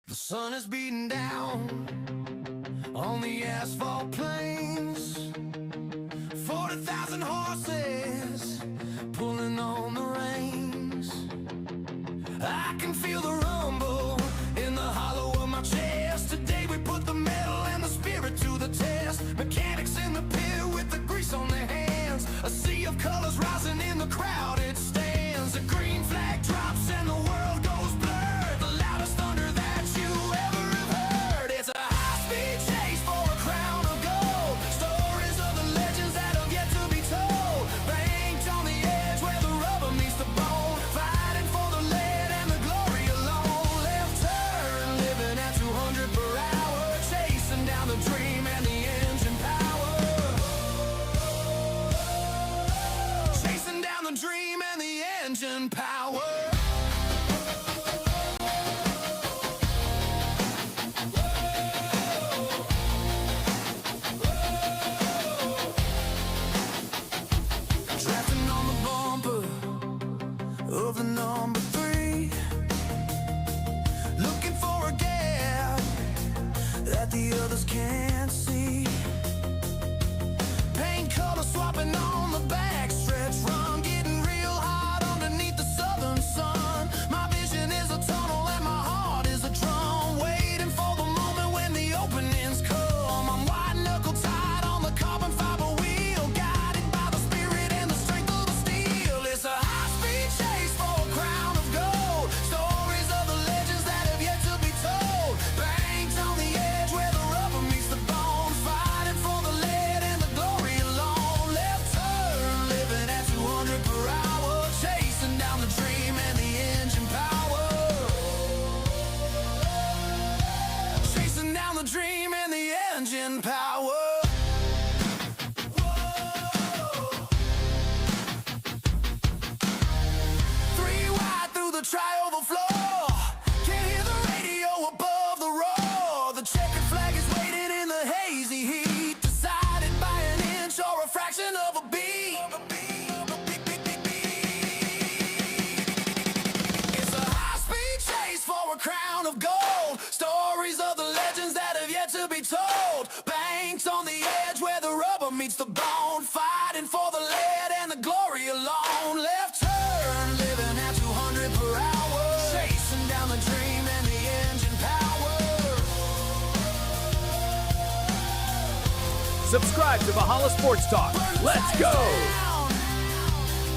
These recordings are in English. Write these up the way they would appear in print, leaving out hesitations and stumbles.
The sun is beating down on the asphalt plains. 40,000 horses pulling on the reins. I can feel the rumble in the hollow of my chest. Today we put the metal and the spirit to the test. Mechanics in the pit with the grease on their hands. A sea of colors rising in the crowd, it stands. A green flag drops and the world goes blurred. The loudest thunder that you ever have heard. It's a high-speed chase for a crown of gold. Stories of the legends that have yet to be told. Banked on the edge where the rubber meets the bone. Fighting for the lead and the glory alone. Left turn, living at 200 per hour. Chasing down the dream and the engine power. Chasing down the dream and the engine power. Drafting on the bumper of the number 3. Looking for a gap that the others can't see. Paint color swapping on the backstretch run. Getting real hot underneath the southern sun. My vision is a tunnel and my heart is a drum. Waiting for the moment when the openings come. I'm white knuckle tied on the carbon fiber wheel. Guided by the spirit and the strength of the steel. It's a high-speed chase for a crown of gold. Stories of the legends that have yet to be told. Banked on the edge where the rubber meets the bone. Fighting for the lead and the glory alone. Left turn, living at 200 per hour. Chasing down the dream and the engine power. Chasing down the dream and the engine power. Three wide through the tri-oval floor. Can't hear the radio above the roar. The checkered flag is waiting in the hazy heat. Decided by an inch or a fraction of a beat. It's a high-speed chase for a crown of gold. Stories of the legends that have yet to be told. Banked on the edge where the rubber meets the bone. Fighting for the lead and the glory alone. Left turn, living at 200 per hour. Chasing down the dream and the engine power. Subscribe to Valhalla Sports Talk. Let's go!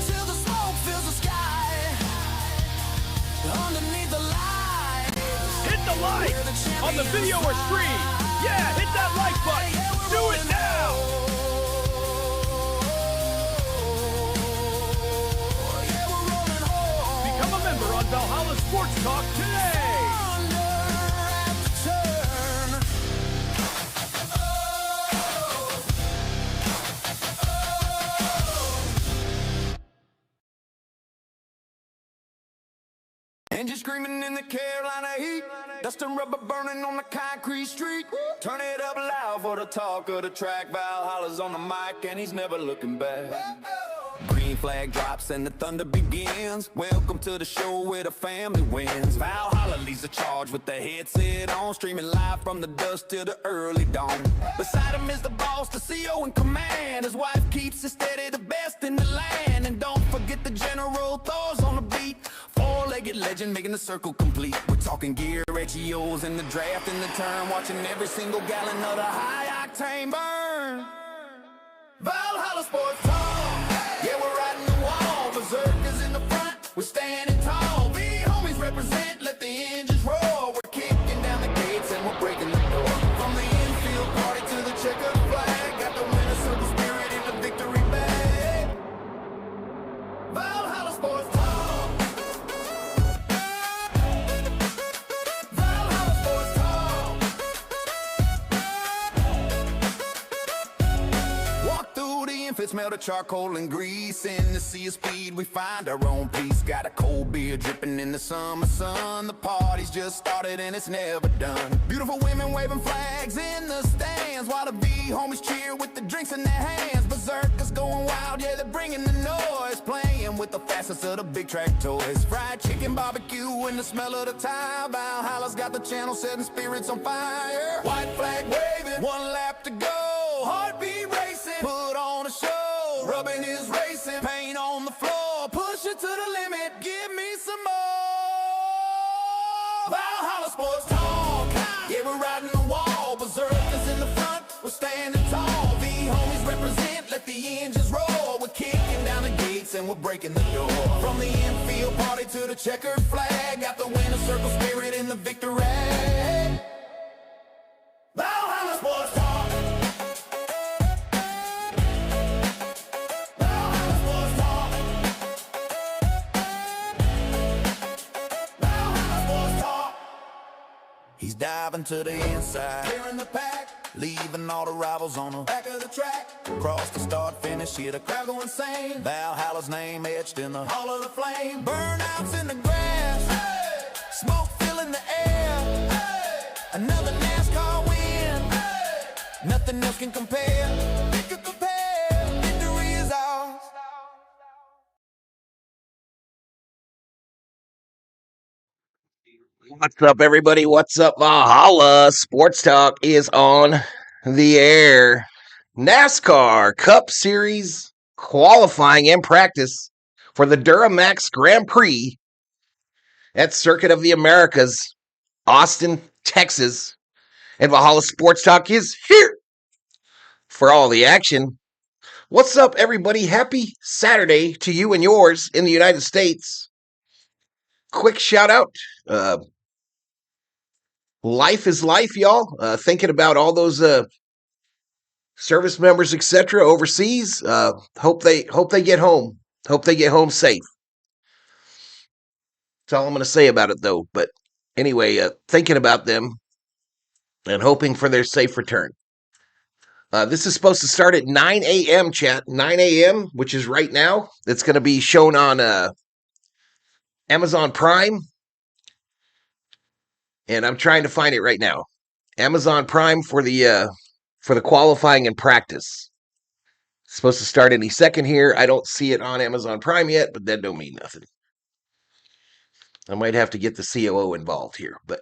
Till the smoke fills the sky. Underneath the light. Hit the like on the video or stream. Yeah, hit that like button. Do it now! Yeah, we're rolling home. Become a member on Valhalla Sports Talk today. Thunder at the turn. Engine screaming in the Carolina heat. Dust and rubber burning on the concrete street. Turn it up loud for the talk of the track. Valhalla's on the mic and he's never looking back. Green flag drops and the thunder begins. Welcome to the show where the family wins. Valhalla leads the charge with the headset on. Streaming live from the dusk till the early dawn. Beside him is the boss, the CO in command. His wife keeps it steady, the best in the land. And don't forget the General Thor's on the beat. Four-legged legend making the circle complete. We're talking gear, HEOs in the draft and the turn. Watching every single gallon of the high-octane burn. Valhalla Sports Talk. Yeah, we're riding the wall. Berserkers in the front, we're standing tall. Big homies represent, let the engines roar. We're kicking down the gates and we're breaking the door. From the infield party to the checkered flag. Got the winner circle spirit in the victory bag. Valhalla Sports Talk. Valhalla Sports Talk. Walk through the smell the charcoal and grease. In the sea of speed, we find our own peace. Got a cold beer dripping in the summer sun. The party's just started and it's never done. Beautiful women waving flags in the stands, while the V homies cheer with the drinks in their hands. Berserkers going wild, yeah, they're bringing the noise. Playing with the fastest of the big track toys. Fried chicken, barbecue, and the smell of the tire. Valhalla's got the channel setting spirits on fire. White flag waving, one lap to go. Heartbeat racing, put on a show. Rubbing is racing, paint on the floor. Push it to the limit, give me some more. Valhalla Sports Talk, yeah, we're riding the wall. Berserkers in the front, we're standing tall. The homies represent, let the engines roar. We're kicking down the gates and we're breaking the door. From the infield party to the checkered flag, got the winner circle spirit in the victory. Valhalla Sports Talk. Valhalla Sports Talk. Valhalla Sports Talk. He's diving to the inside, clearing the pack, leaving all the rivals on the back of the track. Across the start finish, hear the crowd go insane. Valhalla's name etched in the hall of the flame. Burnouts in the grass, hey! Smoke filling the air, hey! Another NASCAR win, hey! Nothing else can compare. They could compare. Victory is ours. What's up, everybody? What's up? Valhalla Sports Talk is on the air. NASCAR Cup Series qualifying and practice for the DuraMAX Grand Prix at Circuit of the Americas, Austin, Texas. And Valhalla Sports Talk is here for all the action. What's up, everybody? Happy Saturday to you and yours in the United States. Quick shout out. Life is life, y'all. Thinking about all those service members, etc., overseas. Hope they get home. Hope they get home safe. That's all I'm going to say about it, though. But anyway, thinking about them and hoping for their safe return. This is supposed to start at 9 a.m., chat. 9 a.m., which is right now. It's going to be shown on Amazon Prime. And I'm trying to find it right now. Amazon Prime for the qualifying and practice. It's supposed to start any second here. I don't see it on Amazon Prime yet, but that don't mean nothing. I might have to get the COO involved here, but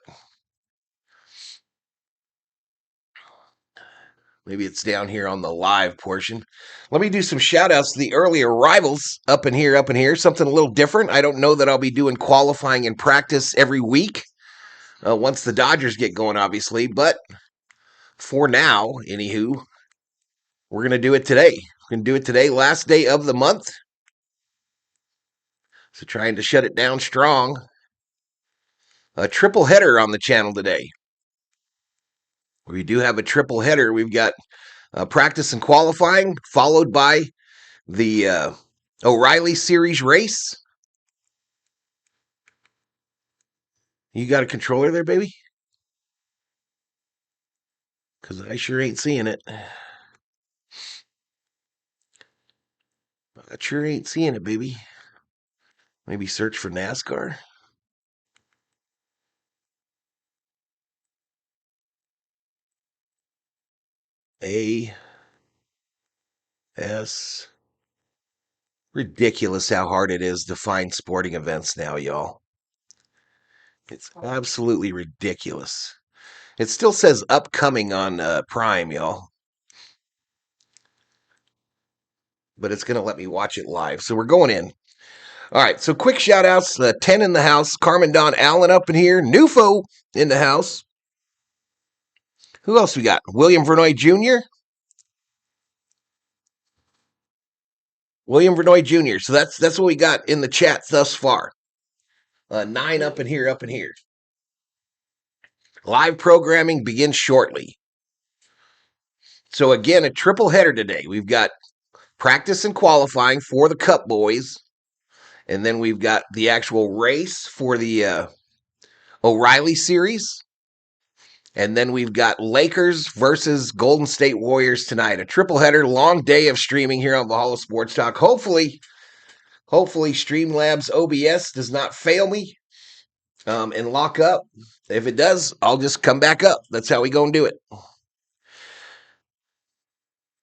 maybe it's down here on the live portion. Let me do some shout outs to the early arrivals up in here. Something a little different. I don't know that I'll be doing qualifying and practice every week. Once the Dodgers get going, obviously. But for now, anywho, we're going to do it today. We're going to do it today, last day of the month. So trying to shut it down strong. A triple header on the channel today. We do have a triple header. We've got practice and qualifying, followed by the O'Reilly Series race. You got a controller there, baby? Because I sure ain't seeing it. I sure ain't seeing it, baby. Maybe search for NASCAR. A-S. Ridiculous how hard it is to find sporting events now, y'all. It's absolutely ridiculous. It still says upcoming on Prime, y'all. But it's going to let me watch it live. So we're going in. All right, so quick shout-outs. 10 in the house. Carmen Don Allen up in here. Nufo in the house. Who else we got? William Vernoy Jr. William Vernoy Jr. So that's what we got in the chat thus far. 9 up in here. Live programming begins shortly. So again, a triple header today. We've got practice and qualifying for the Cup boys. And then we've got the actual race for the O'Reilly Series. And then we've got Lakers versus Golden State Warriors tonight. A triple header, long day of streaming here on Valhalla Sports Talk. Hopefully Streamlabs OBS does not fail me and lock up. If it does, I'll just come back up. That's how we gonna do it.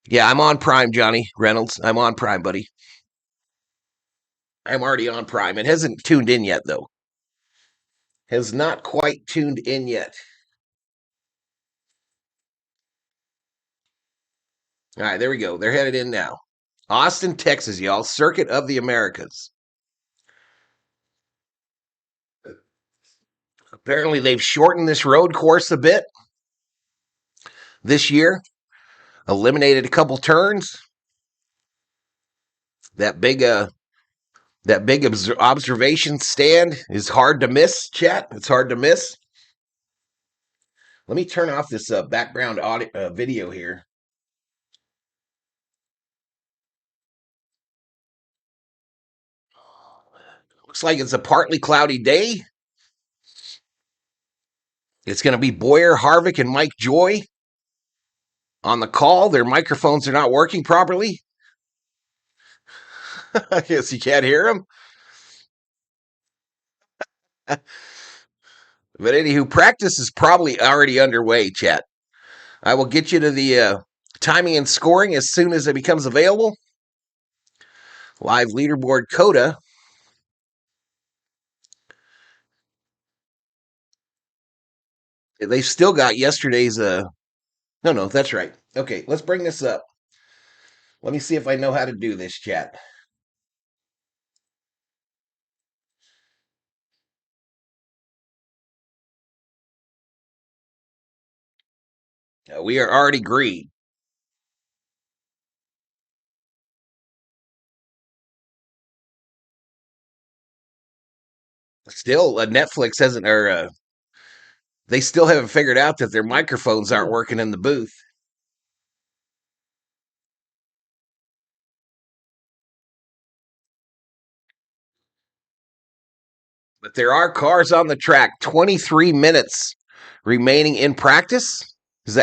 Yeah, I'm on Prime, Johnny Reynolds. I'm on Prime, buddy. I'm already on Prime. It hasn't tuned in yet, though. Has not quite tuned in yet. All right, there we go. They're headed in now. Austin, Texas, y'all. Circuit of the Americas. Apparently, they've shortened this road course a bit this year. Eliminated a couple turns. That big observation stand is hard to miss, chat. It's hard to miss. Let me turn off this background audio, video here. Looks like it's a partly cloudy day. It's going to be Boyer, Harvick, and Mike Joy on the call. Their microphones are not working properly. I guess you can't hear them. But anywho, practice is probably already underway, chat. I will get you to the timing and scoring as soon as it becomes available. Live leaderboard COTA. They've still got yesterday's no, that's right. Okay, let's bring this up. Let me see if I know how to do this, chat. We are already green. Still, Netflix hasn't, or they still haven't figured out that their microphones aren't working in the booth. But there are cars on the track. 23 minutes remaining in practice.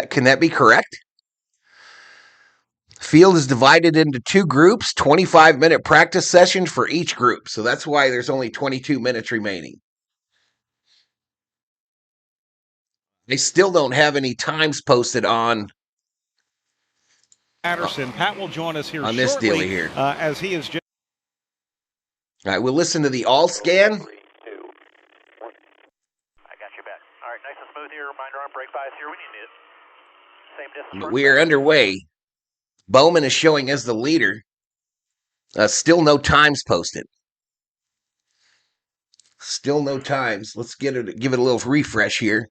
Can that be correct? Field is divided into two groups, 25-minute practice sessions for each group. So that's why there's only 22 minutes remaining. They still don't have any times posted on Patterson. Pat will join us here on this shortly, deal here. As he is just. All right, we'll listen to the all scan. 3, 2, 1. I got your back. All right, nice and smooth here. Reminder on brake bias here when you need it. Same distance. But we are underway. Bowman is showing as the leader. Still no times posted. Still no times. Let's give it a little refresh here.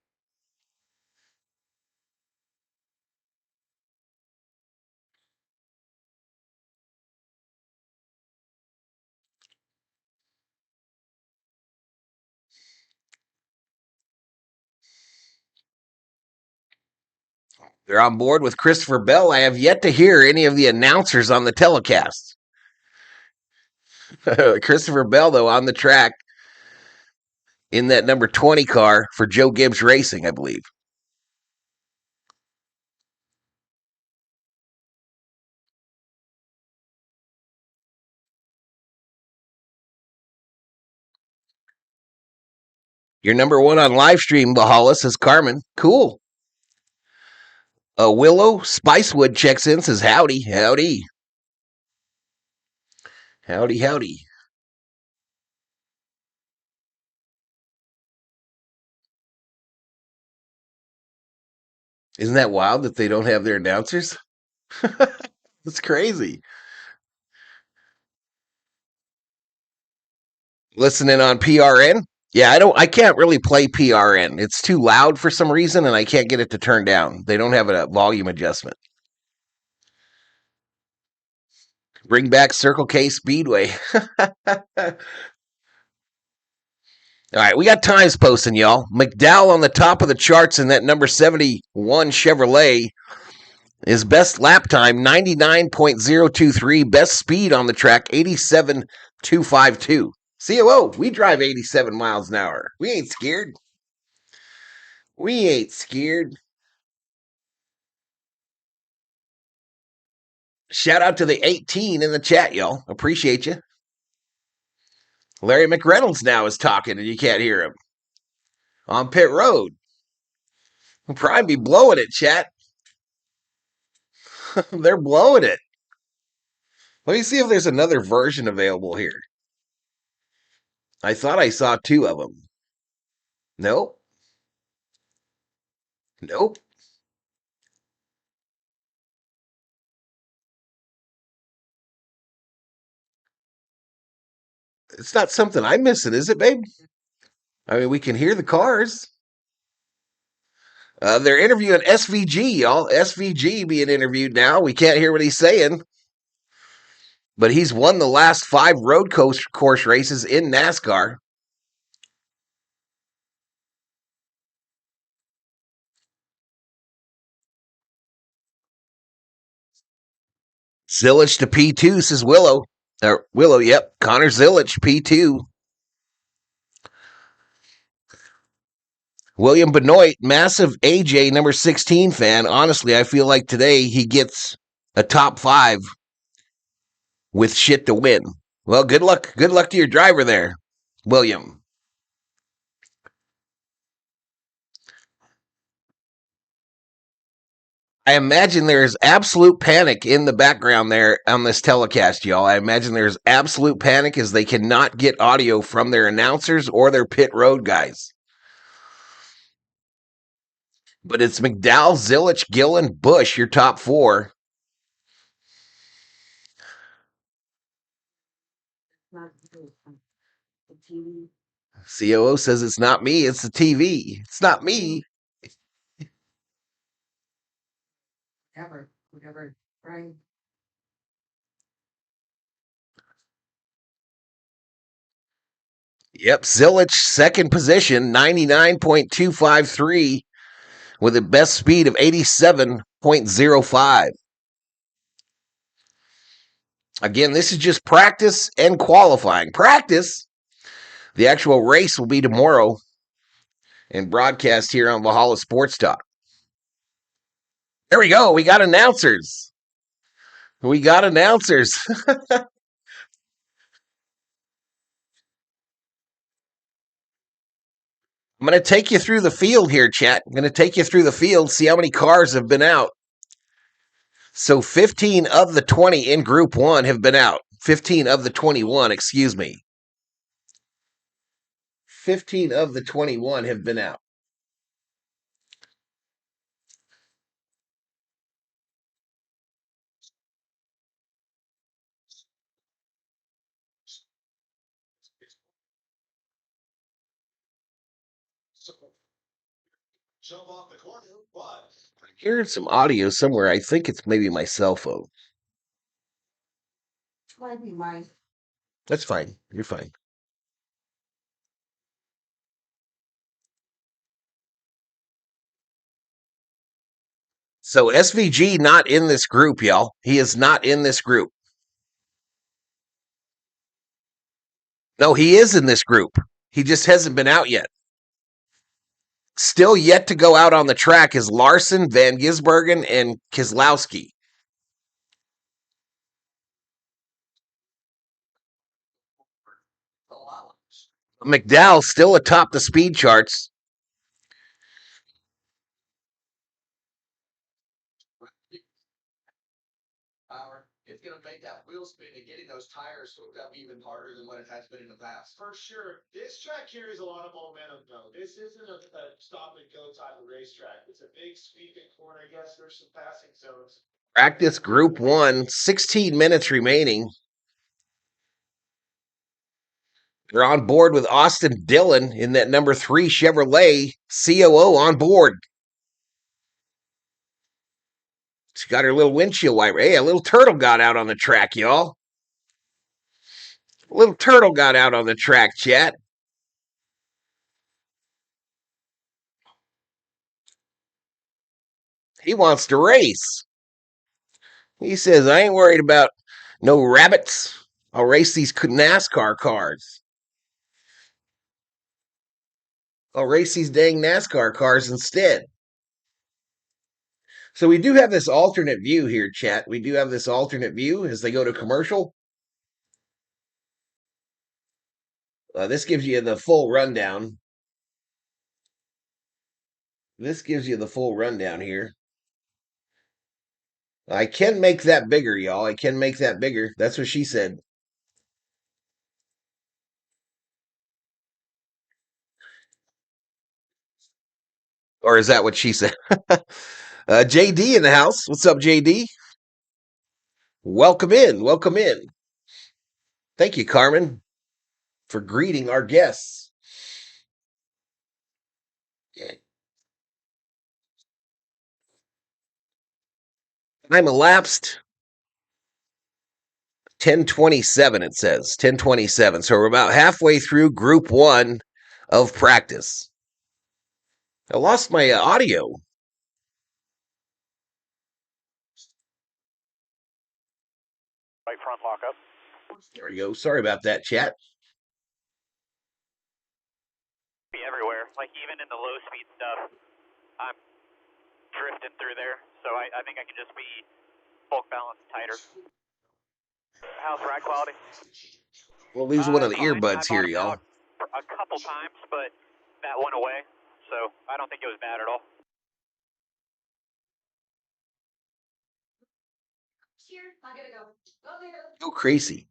They're on board with Christopher Bell. I have yet to hear any of the announcers on the telecast. Christopher Bell, though, on the track in that number 20 car for Joe Gibbs Racing, I believe. You're number one on live stream, Valhalla, says Carmen. Cool. Willow Spicewood checks in, says howdy, howdy. Howdy, howdy. Isn't that wild that they don't have their announcers? That's crazy. Listening on PRN? Yeah, I can't really play PRN. It's too loud for some reason, and I can't get it to turn down. They don't have a volume adjustment. Bring back Circle K Speedway. All right, we got times posting, y'all. McDowell on the top of the charts in that number 71 Chevrolet. His best lap time, 99.023. Best speed on the track, 87.252. COO, we drive 87 miles an hour. We ain't scared. We ain't scared. Shout out to the 18 in the chat, y'all. Appreciate you. Larry McReynolds now is talking and you can't hear him. On pit road. We'll probably be blowing it, chat. They're blowing it. Let me see if there's another version available here. I thought I saw two of them. Nope. Nope. It's not something I'm missing, is it, babe? I mean, we can hear the cars. They're interviewing SVG, y'all. SVG being interviewed now. We can't hear what he's saying. But he's won the last 5 road course races in NASCAR. Zilich to P2, says Willow. Willow, yep. Connor Zilich, P2. William Benoit, massive AJ number 16 fan. Honestly, I feel like today he gets a top 5 with shit to win. Well, good luck. Good luck to your driver there, William. I imagine there's absolute panic in the background there on this telecast, y'all. I imagine there's absolute panic as they cannot get audio from their announcers or their pit road guys. But it's McDowell, Zilich, Gillen, Busch, your top 4. COO says it's not me, it's the TV. It's not me. Whatever, right? Yep, Zilich, second position, 99.253 with a best speed of 87.05. Again, this is just practice and qualifying. Practice. The actual race will be tomorrow and broadcast here on Valhalla Sports Talk. There we go. We got announcers. We got announcers. I'm going to take you through the field here, chat. I'm going to take you through the field, see how many cars have been out. So 15 of the 20 in Group 1 have been out. 15 of the 21, excuse me. 15 of the 21 have been out. I'm hearing some audio somewhere. I think it's maybe my cell phone. Might be mine. That's fine. You're fine. So SVG not in this group, y'all. He is not in this group. No, he is in this group. He just hasn't been out yet. Still yet to go out on the track is Larson, Van Gisbergen, and Keselowski. McDowell still atop the speed charts. It's going to make that wheel spin and getting those tires hooked up even harder than what it has been in the past. For sure. This track carries a lot of momentum, though. This isn't a stop and go type of racetrack. It's a big sweeping corner. Yes, there's some passing zones. Practice Group 1, 16 minutes remaining. They're on board with Austin Dillon in that number 3 Chevrolet. COO on board. She got her little windshield wiper. Hey, a little turtle got out on the track, y'all. A little turtle got out on the track, chat. He wants to race. He says, I ain't worried about no rabbits. I'll race these NASCAR cars. I'll race these dang NASCAR cars instead. So we do have this alternate view here, chat. We do have this alternate view as they go to commercial. This gives you the full rundown. This gives you the full rundown here. I can make that bigger, y'all. I can make that bigger. That's what she said. Or is that what she said? JD in the house. What's up, JD? Welcome in. Welcome in. Thank you, Carmen, for greeting our guests. Time elapsed 10:27, it says. 10:27. So we're about halfway through group 1 of practice. I lost my audio. Right front lock up. There we go. Sorry about that, chat. Be everywhere, like even in the low speed stuff, I'm drifting through there, so I think I can just be bulk balance tighter. How's ride quality? We'll lose one of the Fine. earbuds I here, bottomed y'all. out a couple times, but that went away, so I don't think it was bad at all. Here, I gotta go. Go there. Go crazy.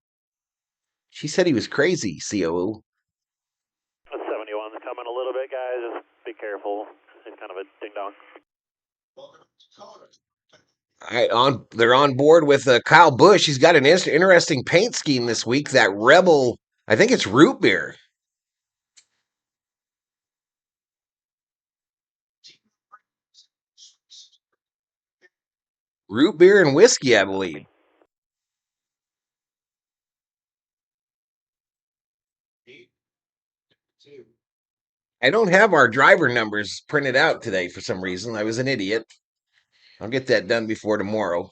She said he was crazy, COO. 71's coming a little bit, guys. Just be careful. It's kind of a ding dong. Welcome to COTA. All right, they're on board with Kyle Busch. He's got an interesting paint scheme this week. That Rebel, I think it's root beer. Root beer and whiskey, I believe. I don't have our driver numbers printed out today for some reason. I was an idiot. I'll get that done before tomorrow.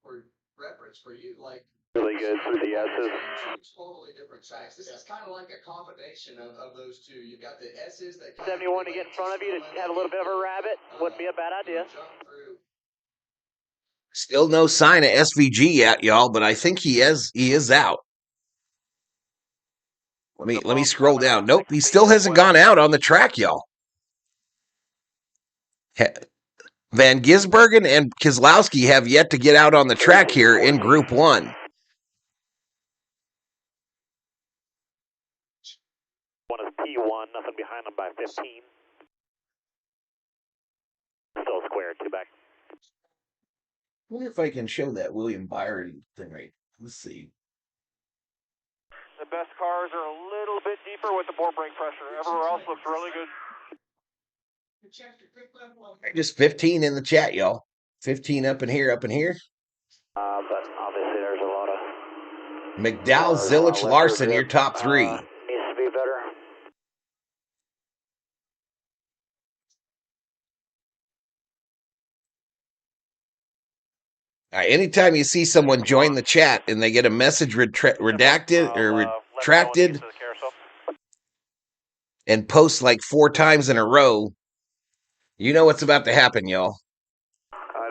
For reference for you, like Really good for the S's. two totally different tracks. This is kind of like a combination of those two. You've got the S's that 71 to get in front of you to have a little bit of a rabbit wouldn't be a bad idea. Still no sign of SVG yet, y'all, but I think he is out. Let me scroll down. Nope, he still hasn't gone out on the track, y'all. Van Gisbergen and Keselowski have yet to get out on the track here in Group 1. One is P1, nothing behind them by 15. Still square, two back. I wonder if I can show that William Byron thing right. Let's see. The best cars are a little bit deeper with the bore brake pressure. Everywhere else looks really good. Just 15 in the chat, y'all. 15 up in here, up in here. But obviously there's a lot of... McDowell, Zillich, Larson, your top 3. Needs to be better. All right, anytime you see someone join the chat and they get a message redacted or retracted and post like 4 times in a row, you know what's about to happen, y'all.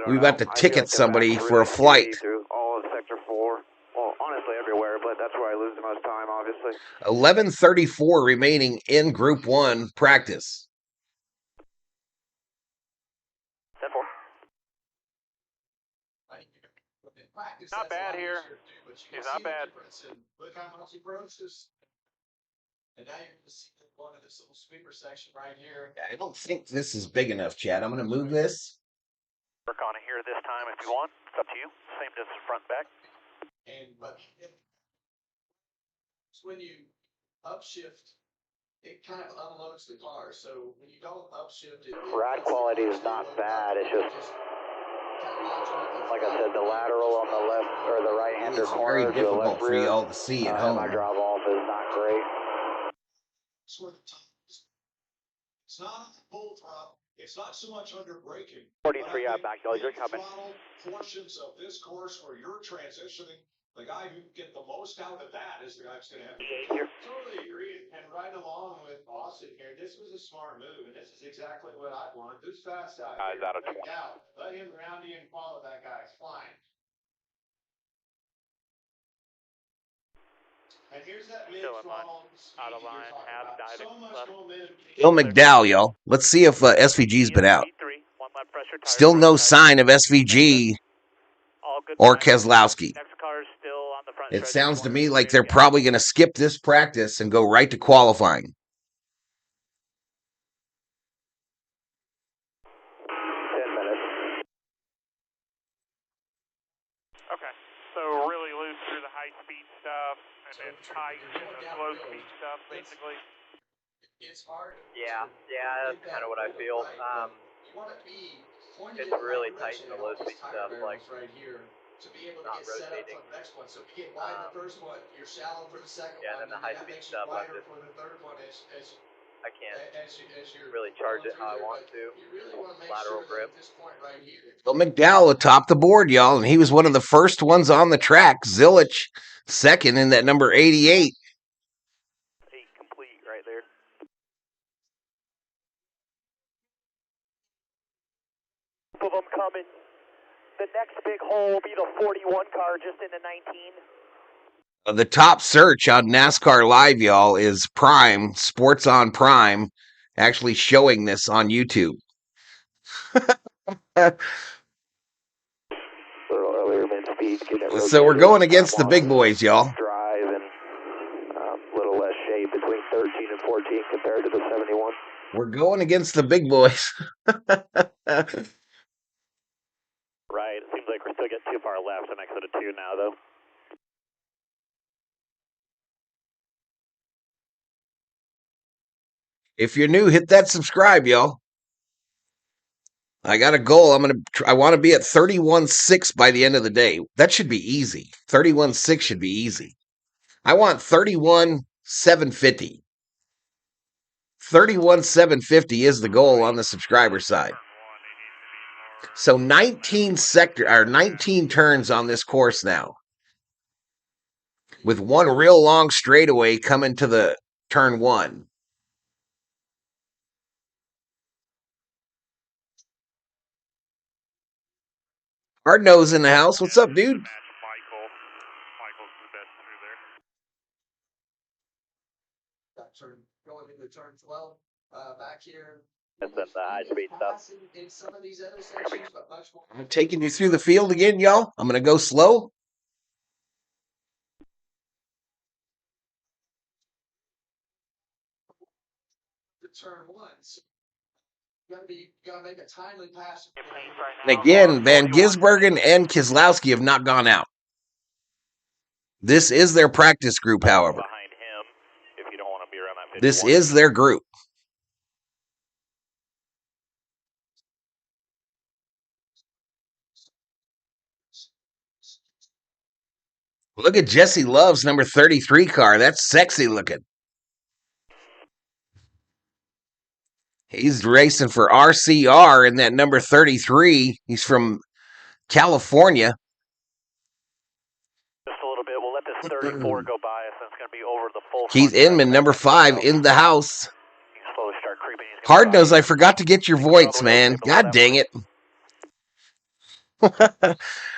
We're about to ticket somebody for a flight. Through all of Sector 4. Well, honestly, everywhere, but that's where I lose the most time, obviously. 11:34 remaining in Group 1 practice. 10-4. Not bad here. He's not bad. Look how much he broaches. And now you're going to see one of this little sweeper section right here. I don't think this is big enough, Chad. I'm going to move this. Work on it here this time if you want. It's up to you. Same distance front and back. But when you upshift, it kind of unloads the car. So when you don't upshift it, Ride quality is not bad. It's just, like I said, the lateral on the left or the right-hander It's corner very to the difficult left for rear. y'all to see at home. My drive off is not great. it's not full throttle. It's not so much under braking. 43 out back, y'all. You're coming. Throttle portions of this course where you're transitioning. The guy who can get the most out of that is the guy who's going to have to. Totally agree. And right along with Austin here, this was a smart move, and this is exactly what I want. Who's fast out here? Out of 20. Now, let him round you and follow that guy. It's fine. And here's that mid-throttle out of line, half diving, so much left. momentum. Bill McDowell, y'all. Let's see if SVG's been out. One lap pressure, tires Still no right sign of SVG all good or signs. Keselowski. Next car is still on the front It stretch. sounds to One me or like two they're to go. probably going to skip this practice and go right to qualifying. 10 minutes. Okay, so really loose through the high-speed stuff, and then tight in the slow-speed stuff, basically. It's hard. Yeah, that's kind of what I feel. You want to be It's really tight in the low speed stuff, like right here to be able to not get set up rotating. for the next one. So if you get wide the first one, you're shallow for the second Yeah, one. and then the that high-speed makes you stuff, wider I'm just- for the third one I can't as you're really charge going it how I through there, want but to. You really want to make Lateral sure that grip. at this point right here. Bill McDowell atop the board, y'all, and he was one of the first ones on the track. Zilich second in that number 88. 8 complete right there. Of them coming. The next big hole will be the 41 car just into 19. The top search on NASCAR Live, y'all, is Prime, Sports on Prime, actually showing this on YouTube. Earlier mid speed, So we're going against the big boys, y'all. Drive and a little less shape between 13 and 14 compared to the 71. We're going against the big boys. Right, it seems like we're still getting too far left, an exit of 2 now, though. If you're new, hit that subscribe, y'all. I got a goal. I want to be at 31.6 by the end of the day. That should be easy. 31.6 should be easy. I want 31.750. 31.750 is the goal on the subscriber side. So 19 turns on this course now. With one real long straightaway coming to the turn 1. Hard nose in the house. What's up, dude? Michael's the best through there. Turn going into turn 12 back here. That's the high speed stuff. In some of these other sections, but much more. I'm taking you through the field again, y'all. I'm going to go slow. The turn ones. You gotta make a timely pass. And again, Van Gisbergen and Keselowski have not gone out. This is their practice group, however. Behind him, if you don't want to be around that 51. This is their group. Look at Jesse Love's number 33 car. That's sexy looking. He's racing for RCR in that number 33. He's from California. Just a little bit. We'll let this 34 go by us, and it's going to be over the full. Keith Inman, number 5, in the house. You can slowly start creeping. He's gonna Hard drive. nose, I forgot to get your voice, man. God dang it.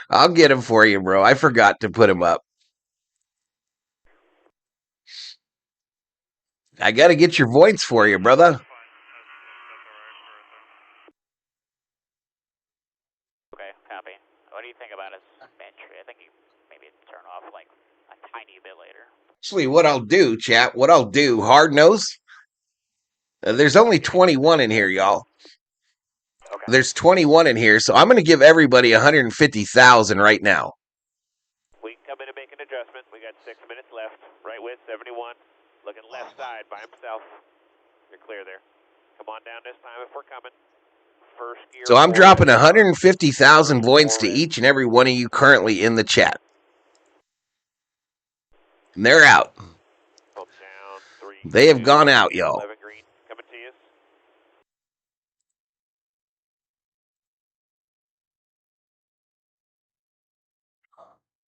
I'll get him for you, bro. I forgot to put him up. I got to get your voice for you, brother. Okay, copy. What do you think about his entry? I think you maybe turn off like a tiny bit later. Actually, what I'll do, chat, hard nose. There's only 21 in here, y'all. Okay. There's 21 in here, so I'm going to give everybody 150,000 right now. We can come in and make an adjustment. We got 6 minutes left. Right with 71. Looking left side by himself. You're clear there. Come on down this time if we're coming. First gear. So I'm forward. dropping 150,000 points to each and every one of you currently in the chat. And they're out. Down, 3, They have 2, gone out, y'all. 11 green. Coming to you.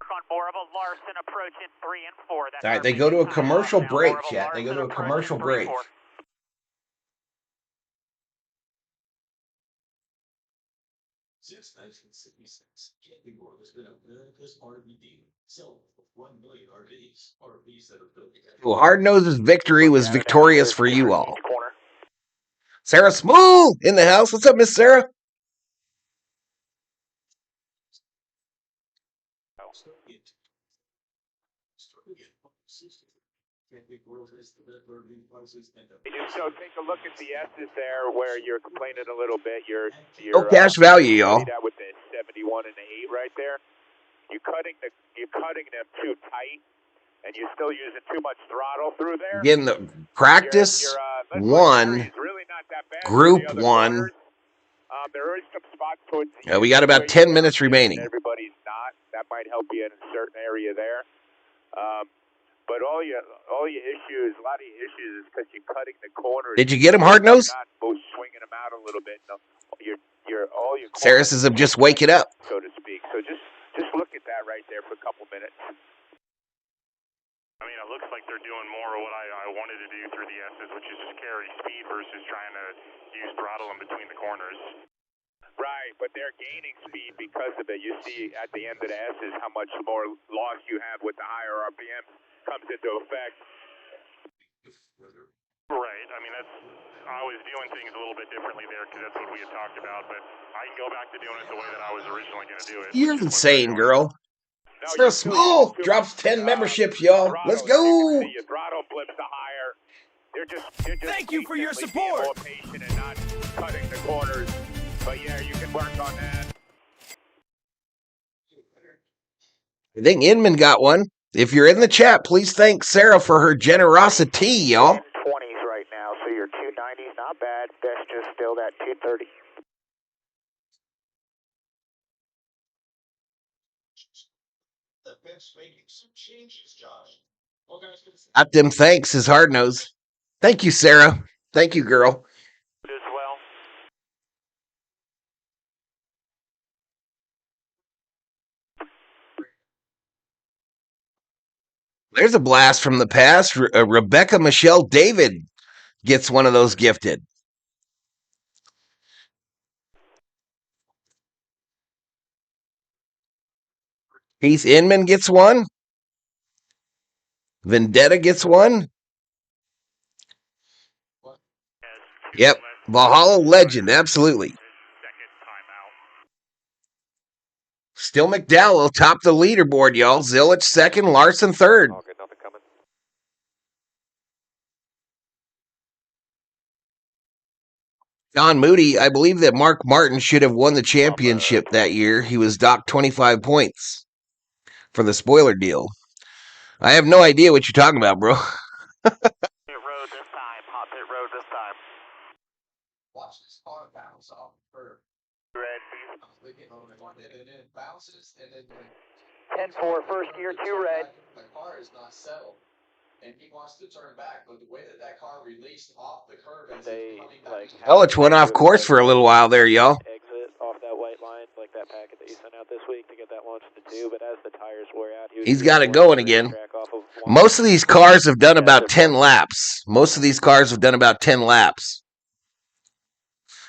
On Morava, Larson approaching 3 and 4. That's All right, our they go to a median time commercial now. break, Morava, chat. They go to Larson a commercial approaching break. 3-4. Since 1966, camping world has been America's RV dealer, selling 1 million RVs that are built together. Well, Hard Nose's victory was victorious for you all. Sarah Smooth in the house. What's up, Miss Sarah? So take a look at the S's there where you're complaining a little bit. You're No cash value, y'all. that with the 71 and the 8 right there. You're cutting them too tight, and you're still using too much throttle through there. Again, the practice one, really not that bad group for the other one. corners. There is some spots towards the We got about 10 minutes remaining. Everybody's not. That might help you in a certain area there. But all your issues, a lot of your issues is because you're cutting the corners. Did you get him, Hard Nose? Not both swinging them out a little bit. No, all your Sarah says, "I'm just waking up." So to speak. So just look at that right there for a couple minutes. I mean, it looks like they're doing more of what I wanted to do through the S's, which is just carry speed versus trying to use throttle in between the corners. Right, but they're gaining speed because of it. You see at the end of the S's how much more loss you have with the higher RPM comes into effect. Right. I mean, I was doing things a little bit differently there because that's what we had talked about, but I can go back to doing it the way that I was originally going to do it. You're insane, girl. Sarah Small drops 10 memberships, y'all. Let's go. Your throttle flips the higher. They're just Thank you for your being support. more patient and not cutting the corners. But yeah, you can work on that. I think Inman got one. If you're in the chat, please thank Sarah for her generosity, y'all. 20s right now, so your 290's not bad. Best just still that 230. The bench making some changes, Josh. Well, guys, Got them thanks, is Hard Nose. Thank you, Sarah. Thank you, girl. As well. There's a blast from the past. Rebecca Michelle David gets one of those gifted. Keith Inman gets one. Vendetta gets one. Yep. Valhalla Legend, absolutely. Still McDowell top the leaderboard, y'all. Zilich second, Larson third. All good, nothing coming. John Moody, I believe that Mark Martin should have won the championship that year. He was docked 25 points for the spoiler deal. I have no idea what you're talking about, bro. Hot pit road this time. watch this car bounce off the curb. Red. And it bounces, and then 10-4, first gear, 2 red. The car is not settled, and he wants to turn back, but the way that car released off the curb as it's coming back. Ellich went off course for a little while there, y'all. Exit off that white line, like that packet that you sent out this week to get that launched to 2, but as the tires wore out, He's got it going again. Most of these cars have done about 10 laps.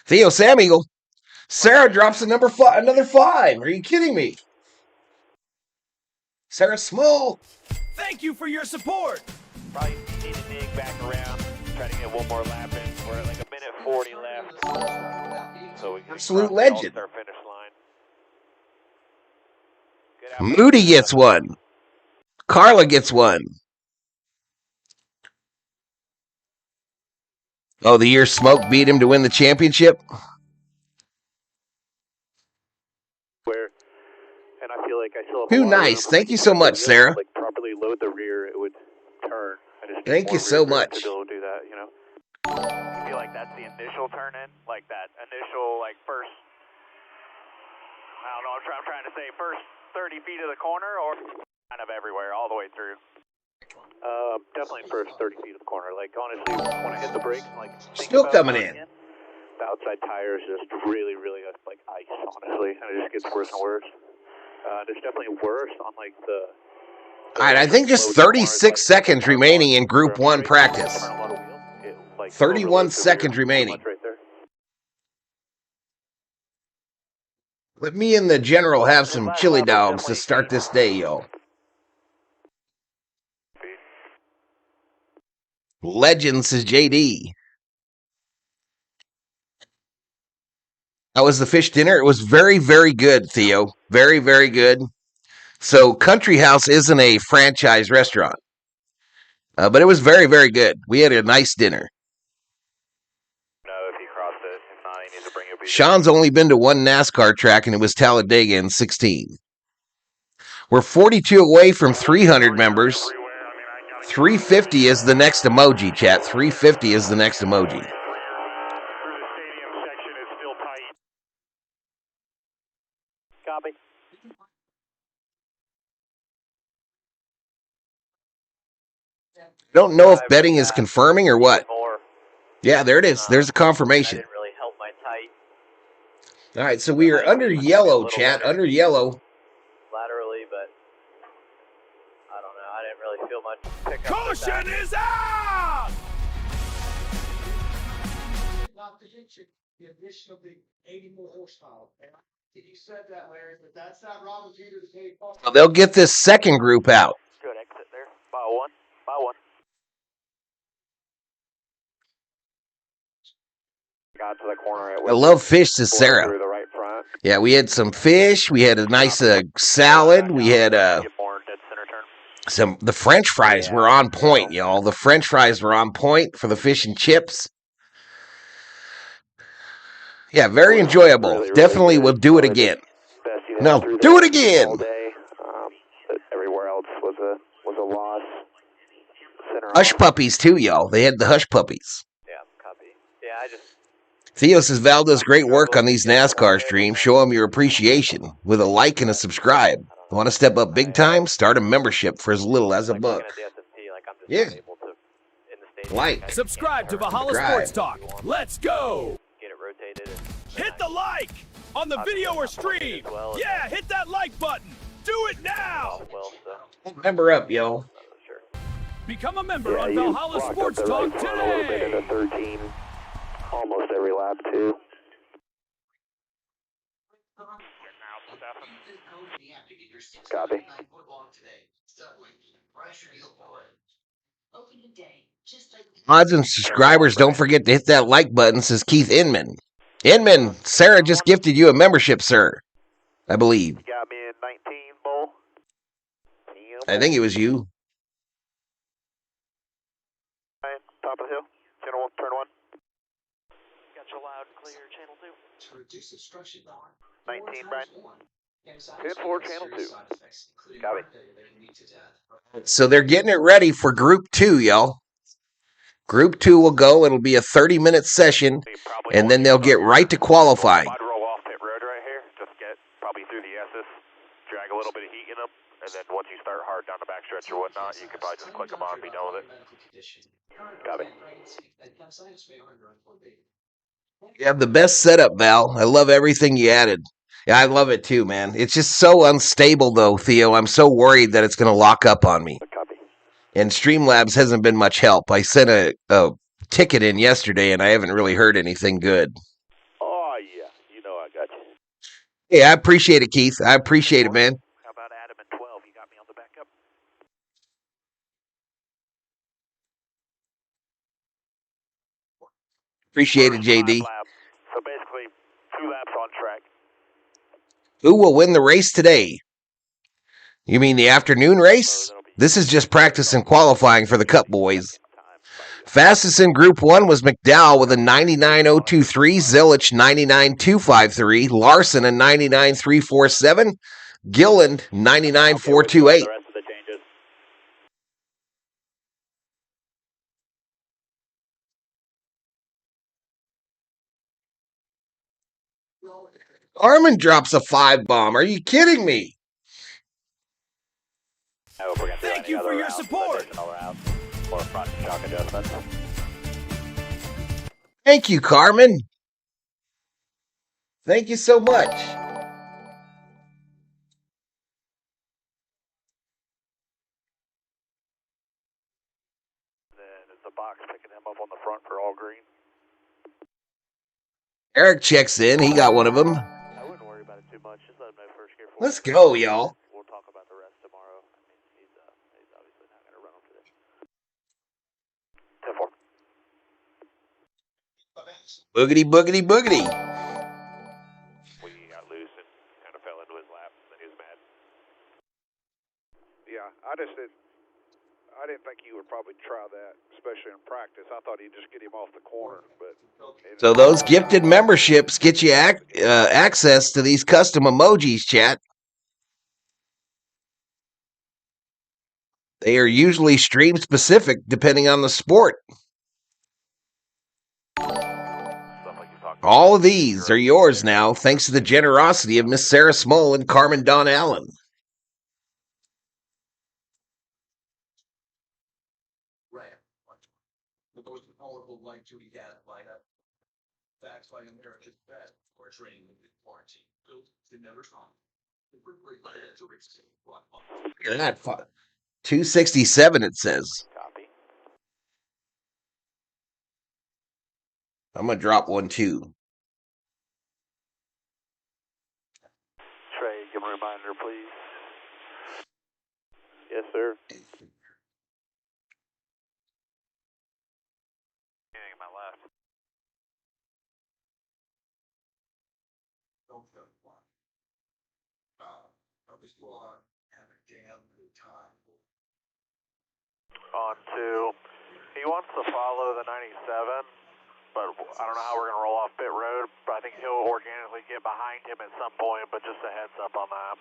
Theo Sam Eagle. Sarah drops another 5. Are you kidding me? Sarah Small. Thank you for your support. Probably need to dig back around, try to get one more lap in. We're at like a minute 40 left. So we can Absolute legend. our finish line. Moody gets one. Carla gets one. Oh, the year Smoke beat him to win the championship? And I feel like I still have Too nice. Thank you so much, Sarah. Like properly load the rear, it would turn. I just need Thank you more so rear grip much. to be able to do that, you know. I feel like that's the initial turn in, like that initial, like first, I don't know, I'm trying to say first 30 feet of the corner or kind of everywhere, all the way through. Definitely first 30 feet of the corner. Like, honestly, when I hit the brakes, like, Still coming in. The outside tire is just really, really like ice, honestly, and it just gets worse and worse. There's definitely worse on like the. All right, I think just 36 seconds remaining in Group 1 practice. 31 seconds remaining. Let me and the general have some chili dogs to start this day, yo. Legend, says JD. How was the fish dinner? It was very, very good, Theo. Very, very good. So Country House isn't a franchise restaurant. But it was very, very good. We had a nice dinner. Sean's only been to one NASCAR track, and it was Talladega in 16. We're 42 away from 300 members. 350 is the next emoji, chat. 350 is the next emoji. Copy. Don't know if betting is confirming or what. Yeah, there it is. There's a confirmation. Didn't really help my tight All right, so we are under yellow, chat. Under yellow. laterally, but I don't know. I didn't really feel much pickup. Caution is out! Not to hit you, the addition of the 80 more horsepower. And you said that, Larry, but that's not Robin Peter to take off. Well, they'll get this second group out. Good exit there. File one. File one. Got to the corner. I love fish, says Sarah. Through the right front. Yeah, we had some fish. We had a nice salad. We had Get more dead center turn. the French fries were on point, y'all. The French fries were on point for the fish and chips. Yeah, very enjoyable. Really, really Definitely good. will do it again. Best you No, had through do there it again. all day. But everywhere else was a loss. Center Hush on. puppies, too, y'all. They had the hush puppies. Yeah, copy. Yeah, I just. Theo says, Val does great work on these NASCAR streams. Show him your appreciation with a like and a subscribe. Want to step up big time? Start a membership for as little as a Like buck. looking at the S&P, like I'm just Yeah. not able to, in the stadium, Like. I can't Subscribe to turn. Valhalla Subscribe. Sports Talk. Let's go! Get it rotated. Hit the like on the video or stream. Yeah, hit that like button. Do it now! Well, so, Member up, yo. sure. Become a member on Valhalla Sports Talk today. 13, almost every lap too. Copy. Opening day, just like Odds and subscribers, don't forget to hit that like button, says Keith Inman. Inman, Sarah just gifted you a membership, sir. I believe. You got me in 19, Bull. I think it was you. Top of the hill. Channel 1, turn 1. Got you loud and clear, channel 2. To reduce obstruction, 19, Brian. 10-4, channel 2. Copy. So they're getting it ready for Group 2, y'all. Group 2 will go. It'll be a 30-minute session, and then they'll get right to qualifying. I'd roll off pit road right here. Just get probably through the S's, drag a little bit of heat in them, and then once you start hard down the backstretch or whatnot, you can probably just click them on and be done with it. Copy. You have the best setup, Val. I love everything you added. Yeah, I love it too, man. It's just so unstable, though, Theo. I'm so worried that it's going to lock up on me. Copy. And Streamlabs hasn't been much help. I sent a ticket in yesterday, and I haven't really heard anything good. Oh, yeah. You know I got you. Yeah, I appreciate it, Keith. I appreciate it, man. How about Adam and 12? You got me on the backup? Appreciate it, JD. So basically, 2 laps on track. Who will win the race today? You mean the afternoon race? This is just practice and qualifying for the Cup boys. Fastest in Group 1 was McDowell with a 99.023, Zilich 99.253, Larson a 99.347, Gilland 99.428. The rest of the changes. Armin drops a 5-bomb. Are you kidding me? I hope we're gonna do Thank any you other for your routes, support. additional routes, or front shock adjustments. Thank you, Carmen. Thank you so much. the box picking him up on the front for all green. Eric checks in. He got one of them. I wouldn't worry about it too much. Just let him know first gear. Let's go, y'all. We'll talk about the rest tomorrow. I mean, he's obviously not going to run him today. 10-4. Boogity, boogity, boogity. We got loose and kind of fell into his lap, and he was mad. Yeah, I didn't think he would probably try that, especially in practice. I thought he'd just get him off the corner, but. So those gifted memberships get you access to these custom emojis, chat. They are usually stream specific depending on the sport. All of these are yours now, thanks to the generosity of Miss Sarah Small and Carmen Don Allen. Right. The most powerful light duty gas lineup. Backed by America's best for training and warranty. Built to never stop. Look at that. 267 it says. Copy. I'm going to drop one too. Trey, give him a reminder, please. Yes, sir. Anything in my left. Don't go fly. This squad have a damn good time. On to, he wants to follow the 97, but I don't know how we're going to roll off pit road, but I think he'll organically get behind him at some point, but just a heads up on that.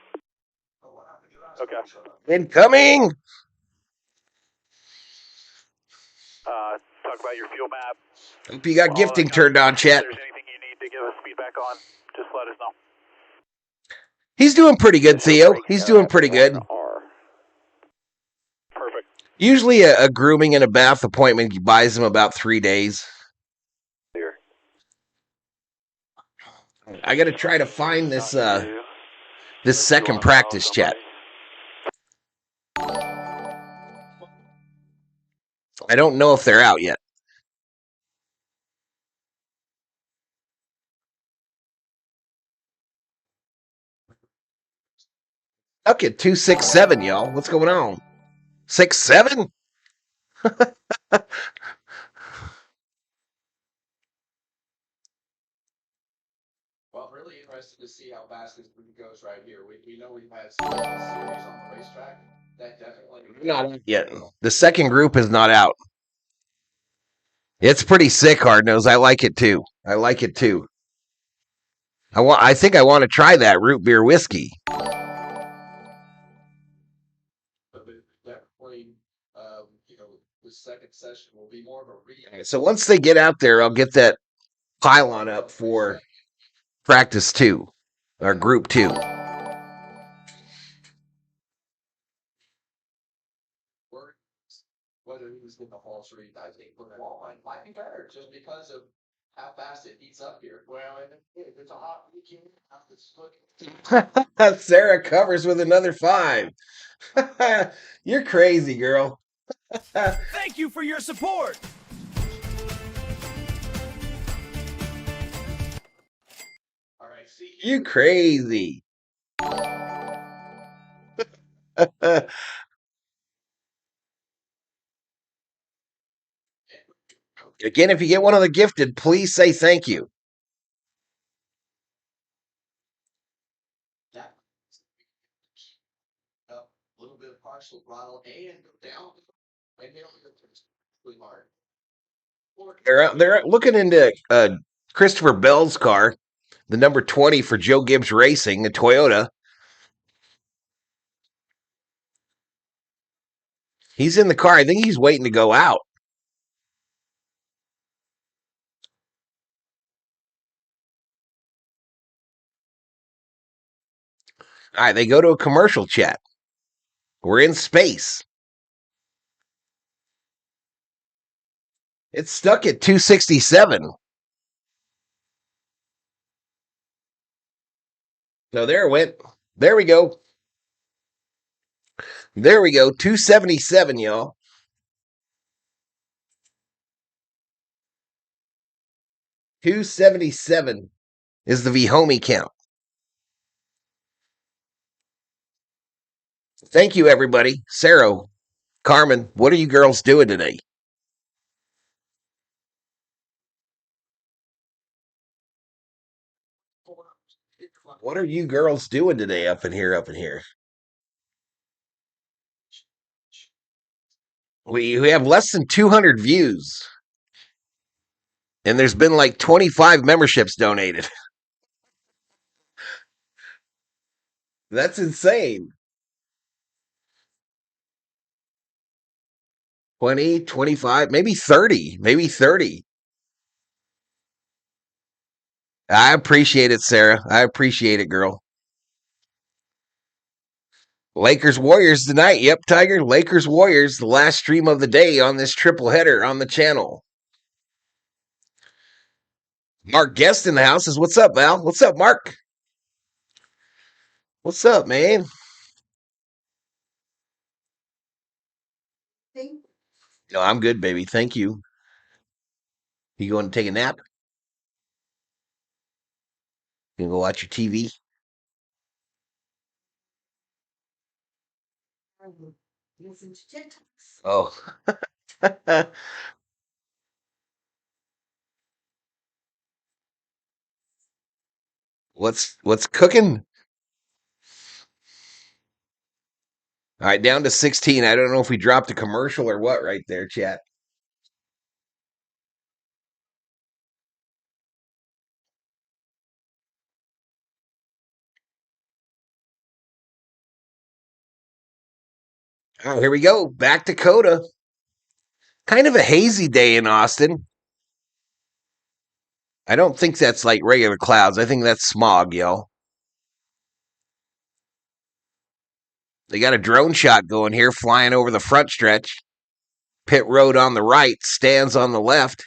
Okay. Incoming! Talk about your fuel map. Hope you got gifting turned on, chat. If there's anything you need to give us feedback on, just let us know. He's doing pretty good, Theo. He's doing pretty good. Perfect. Usually a grooming and a bath appointment buys him about 3 days. I got to try to find this this second practice, chat. I don't know if they're out yet. Stuck at 267, y'all. What's going on? 6-7? Well, I'm really interested to see how fast this thing goes right here. We know we've had some series on the racetrack. That definitely Not out yet. The second group is not out. It's pretty sick, Hardnose. I like it too. I like it too. I think I want to try that root beer whiskey. definitely, the second session will be more of a read. So once they get out there, I'll get that pylon up for practice 2 or group 2. Whether he was getting a false read, I think for the wall might be better just because of how fast it heats up here. Well, if it's a hot weekend, Sarah covers with another 5. You're crazy, girl. Thank you for your support. all right, see You crazy. Again, if you get one of the gifted, please say thank you. that a little bit of partial throttle and go down. And it's really hard. They're looking into Christopher Bell's car, the number 20 for Joe Gibbs Racing, the Toyota. He's in the car. I think he's waiting to go out. All right, they go to a commercial chat. We're in space. It's stuck at 267. So there it went. There we go. There we go. 277, y'all. 277 is the Vihomie count. Thank you, everybody. Sarah, Carmen, what are you girls doing today? What are you girls doing today up in here? We have less than 200 views. And there's been like 25 memberships donated. That's insane. 20, 25, maybe 30. Maybe 30. I appreciate it, Sarah. I appreciate it, girl. Lakers Warriors tonight. Yep, Tiger. Lakers Warriors, the last stream of the day on this triple header on the channel. Mark Guest in the house is what's up, Val? What's up, Mark? What's up, man? No, I'm good, baby. Thank you. You going to take a nap? You gonna go watch your TV? Listen to TikToks. Oh. What's cooking? All right, down to 16. I don't know if we dropped a commercial or what right there, chat. Oh, here we go. Back to COTA. Kind of a hazy day in Austin. I don't think that's like regular clouds. I think that's smog, yo. They got a drone shot going here, flying over the front stretch. Pit road on the right, stands on the left.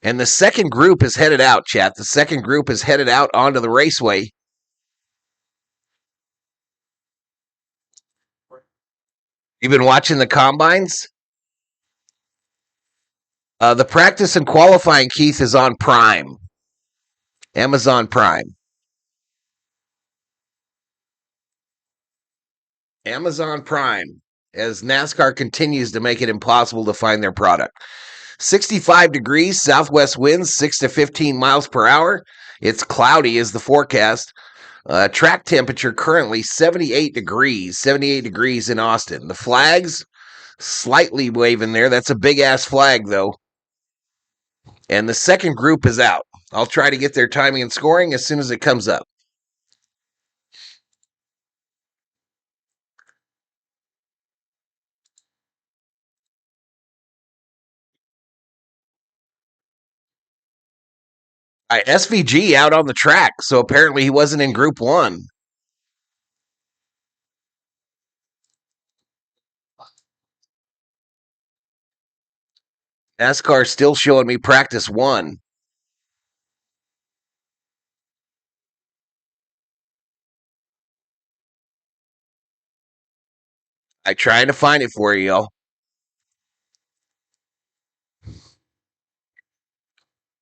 And the second group is headed out, chat. The second group is headed out onto the raceway. You've been watching the combines? The practice and qualifying, Keith, is on Prime. Amazon Prime. Amazon Prime, as NASCAR continues to make it impossible to find their product. 65 degrees, southwest winds, 6 to 15 miles per hour. It's cloudy is the forecast. Track temperature currently 78 degrees in Austin. The flags slightly waving there. That's a big-ass flag, though. And the second group is out. I'll try to get their timing and scoring as soon as it comes up. SVG out on the track, so apparently he wasn't in Group 1. NASCAR still showing me practice 1. I trying to find it for you, y'all.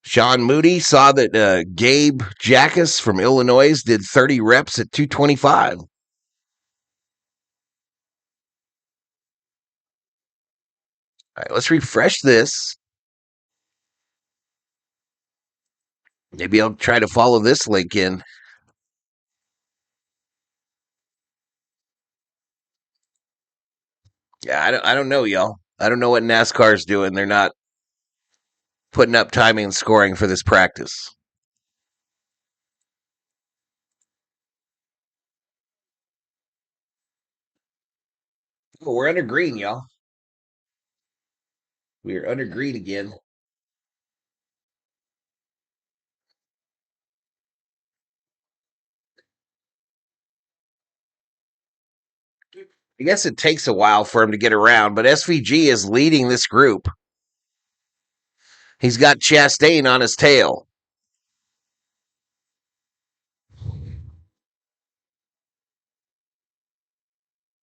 Sean Moody saw that Gabe Jackus from Illinois did 30 reps at 225. All right, let's refresh this. Maybe I'll try to follow this link in. Yeah, I don't know, y'all. I don't know what NASCAR's doing. They're not putting up timing and scoring for this practice. Oh, we're under green, y'all. We are under green again. I guess it takes a while for him to get around, but SVG is leading this group. He's got Chastain on his tail.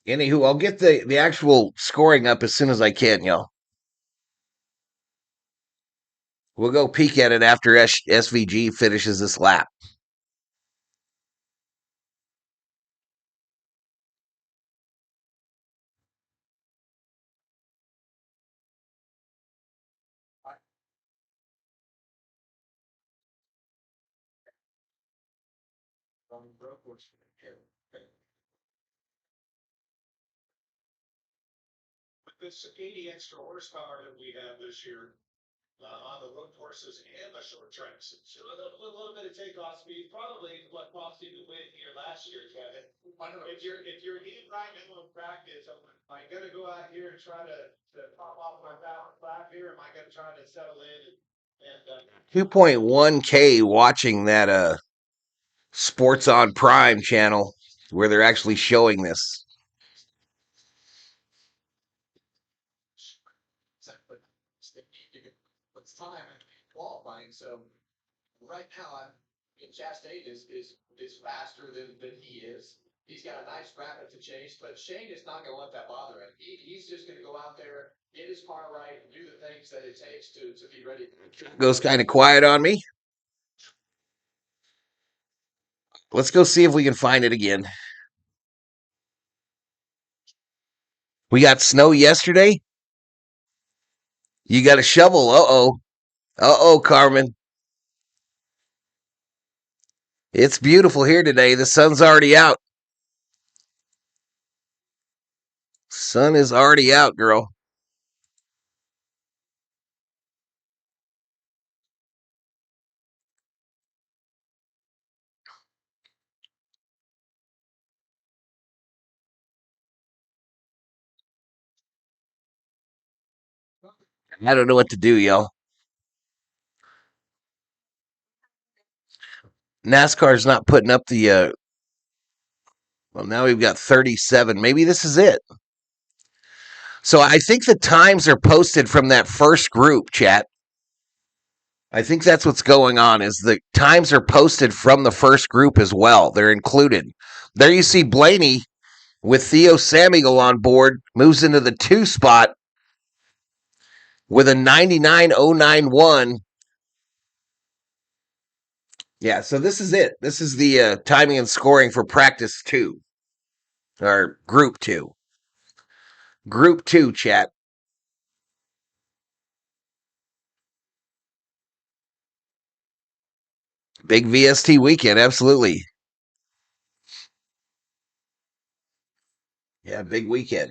Anywho, I'll get the actual scoring up as soon as I can, y'all. We'll go peek at it after SVG finishes this lap. With this 80 extra horsepower that we have this year, on the road courses and the short tracks, it's a little bit of takeoff speed, probably what cost you the win here last year, Kevin. If you're in right now in practice, am I gonna go out here and try to pop off my balance lap here? Am I gonna try to settle in and 2.1K watching that Sports on Prime channel where they're actually showing this. What's time qualifying? So right now, Chastain is faster than he is. He's got a nice rapid to chase, but Shane is not going to let that bother him. He's just going to go out there, get his car right, and do the things that it takes to be ready. Goes kind of quiet on me. Let's go see if we can find it again. We got snow yesterday. You got a shovel. Uh-oh. Uh-oh, Carmen. It's beautiful here today. The sun's already out. Sun is already out, girl. I don't know what to do, y'all. NASCAR's not putting up the well, now we've got 37. Maybe this is it. So I think the times are posted from that first group, chat. I think that's what's going on is the times are posted from the first group as well. They're included. There you see Blaney with Theo Samuel on board, moves into the 2 spot with a 99.091. Yeah, so this is it. This is the timing and scoring for practice 2 or group 2. Group 2, chat. Big VST weekend, absolutely. Yeah, big weekend.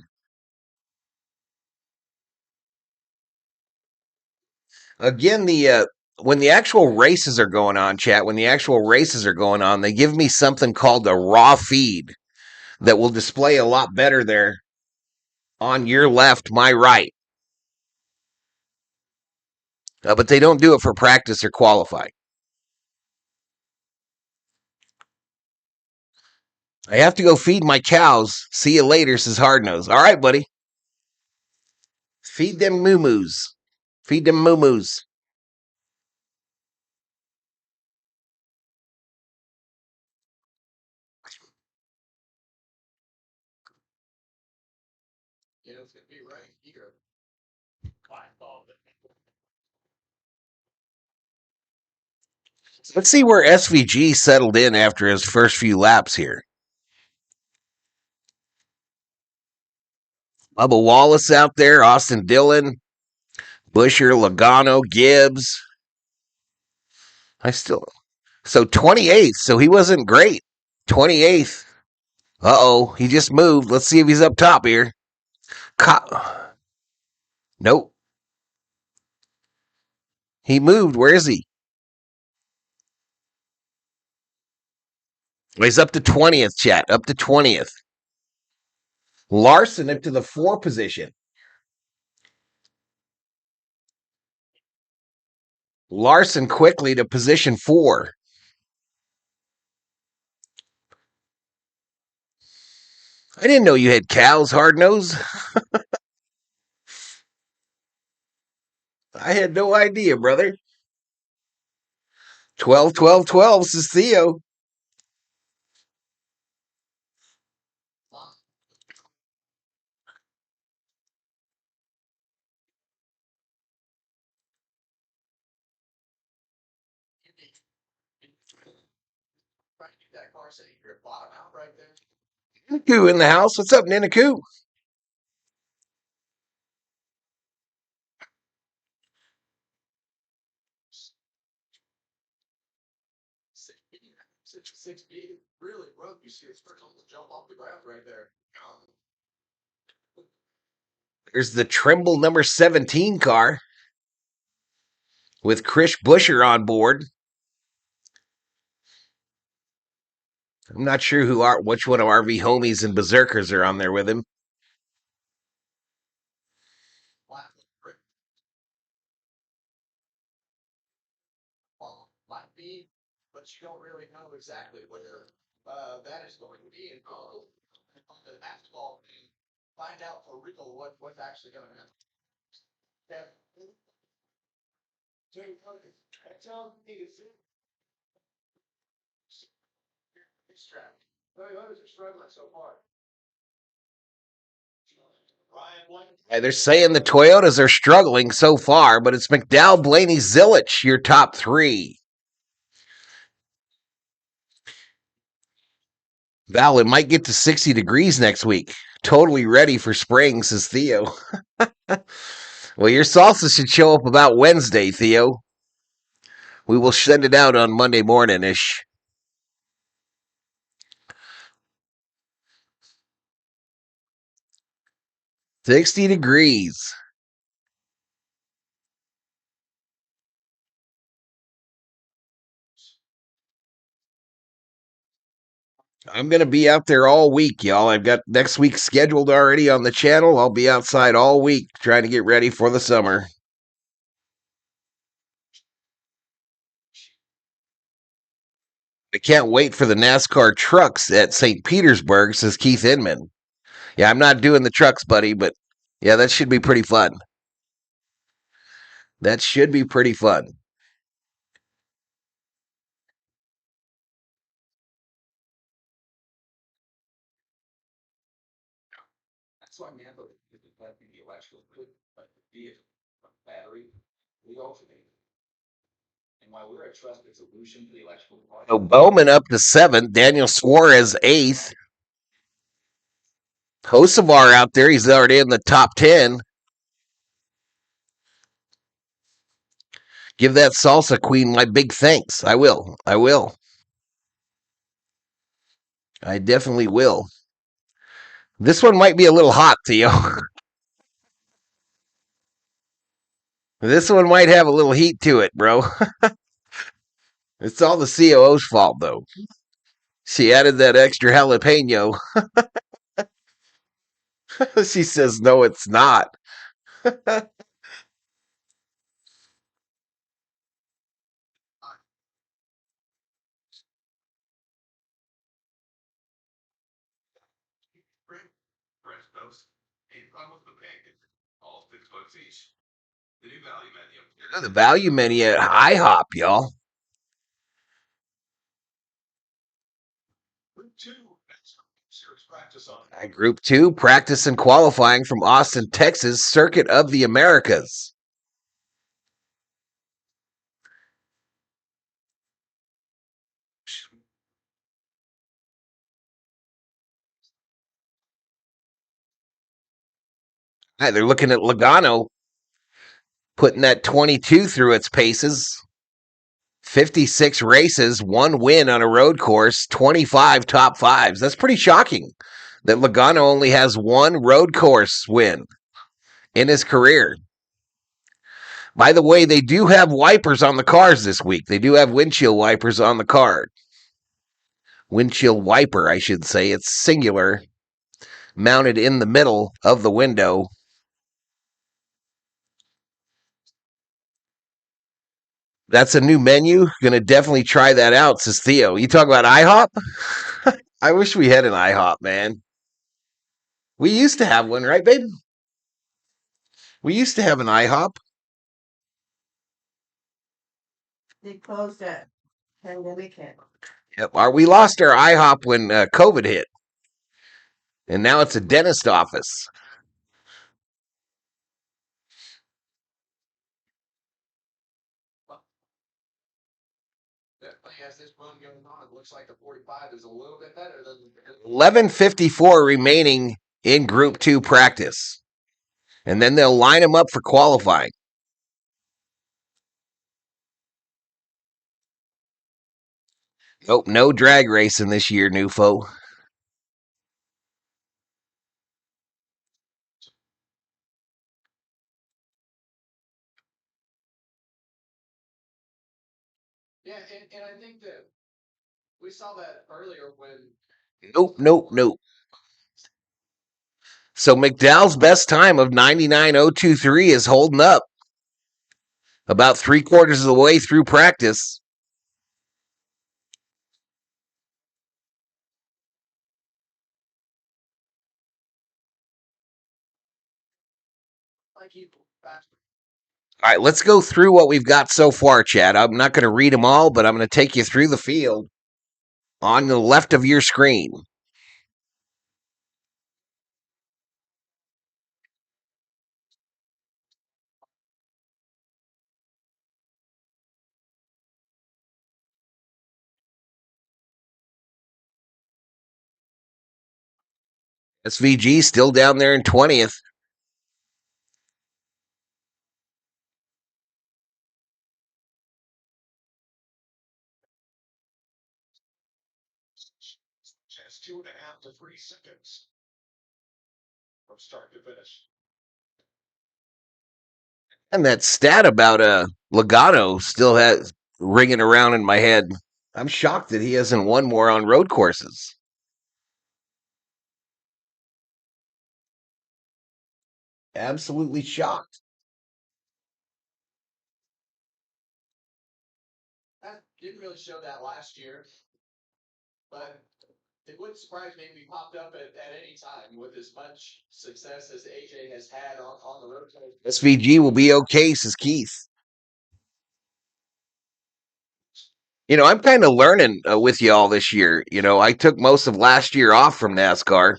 Again, the when the actual races are going on, chat, when the actual races are going on, they give me something called a raw feed that will display a lot better there on your left, my right. But they don't do it for practice or qualifying. I have to go feed my cows. See you later, says Hardnose. All right, buddy. Feed them moo-moos. Feed them moo-moos. You know, it's going to be right here. Let's see where SVG settled in after his first few laps here. Bubba Wallace out there, Austin Dillon, Busher, Logano, Gibbs. So 28th, so he wasn't great. 28th. Uh-oh, he just moved. Let's see if he's up top here. Nope. He moved. Where is he? He's up to 20th, chat. Up to 20th. Larson up to the 4 position. Larson quickly to position 4. I didn't know you had cows, Hardnose. I had no idea, brother. 12, 12, 12, says Theo. that car saying you're bottom out right there. Ninaku in the house. What's up, Ninaku? Six feet, really rough. You see it's first almost jump off the ground right there. There's the Trimble number 17 car with Chris Buescher on board. I'm not sure which one of RV homies and berserkers are on there with him. Might be, but you don't really know exactly where that is going to be involved. On the asphalt, find out for real what's actually going to happen. Toyotas are struggling so far. They're saying the Toyotas are struggling so far, but it's McDowell, Blaney, Zilich, your top three. Val, it might get to 60 degrees next week. Totally ready for spring, says Theo. Well, your salsa should show up about Wednesday, Theo. We will send it out on Monday morning-ish. $60 degrees. I'm going to be out there all week, y'all. I've got next week scheduled already on the channel. I'll be outside all week trying to get ready for the summer. I can't wait for the NASCAR trucks at St. Petersburg, says Keith Inman. Yeah, I'm not doing the trucks, buddy, but yeah, that should be pretty fun. That should be pretty fun. That's why man, the electrical vehicle battery, we alternate. And while we're a trusted solution to the electrical part, So Bowman up to 7th, Daniel Suarez 8th. Hocevar out there, he's already in the top 10. Give that salsa queen my big thanks. I will. I definitely will. This one might be a little hot, Theo. This one might have a little heat to it, bro. It's all the COO's fault, though. She added that extra jalapeno. She says, no, it's not. French toast, 8 with the pancakes, all $6 each. The new value menu. The value menu at IHOP, y'all. Group 2, series practice on. Group 2, practice and qualifying from Austin, Texas, Circuit of the Americas. Hi, they're looking at Logano putting that 22 through its paces. 56 races, 1 win on a road course, 25 top fives. That's pretty shocking that Logano only has 1 road course win in his career. By the way, they do have wipers on the cars this week. They do have windshield wipers on the car. Windshield wiper, I should say. It's singular, mounted in the middle of the window. That's a new menu. Gonna definitely try that out, says Theo. You talk about IHOP? I wish we had an IHOP, man. We used to have one, right, babe? We used to have an IHOP. They closed at pandemic hit. Yep. We lost our IHOP when COVID hit. And now it's a dentist office. as this run goes on, it looks like the 45 is a little bit better than 11:54 remaining in Group 2 practice. And then they'll line them up for qualifying. Nope, no drag racing this year, Nufo. Yeah, and I think that we saw that earlier when Nope. So McDowell's best time of 99.023 is holding up about 3/4 of the way through practice. like he All right, let's go through what we've got so far, Chad. I'm not going to read them all, but I'm going to take you through the field on the left of your screen. SVG still down there in 20th. has 2.5 to 3 seconds from start to finish. And that stat about Logano still has ringing around in my head. I'm shocked that he hasn't won more on road courses. Absolutely shocked. That didn't really show that last year, but it wouldn't surprise me if he popped up at any time with as much success as AJ has had on the road course. SVG will be okay, says Keith. You know, I'm kind of learning with y'all this year. You know, I took most of last year off from NASCAR.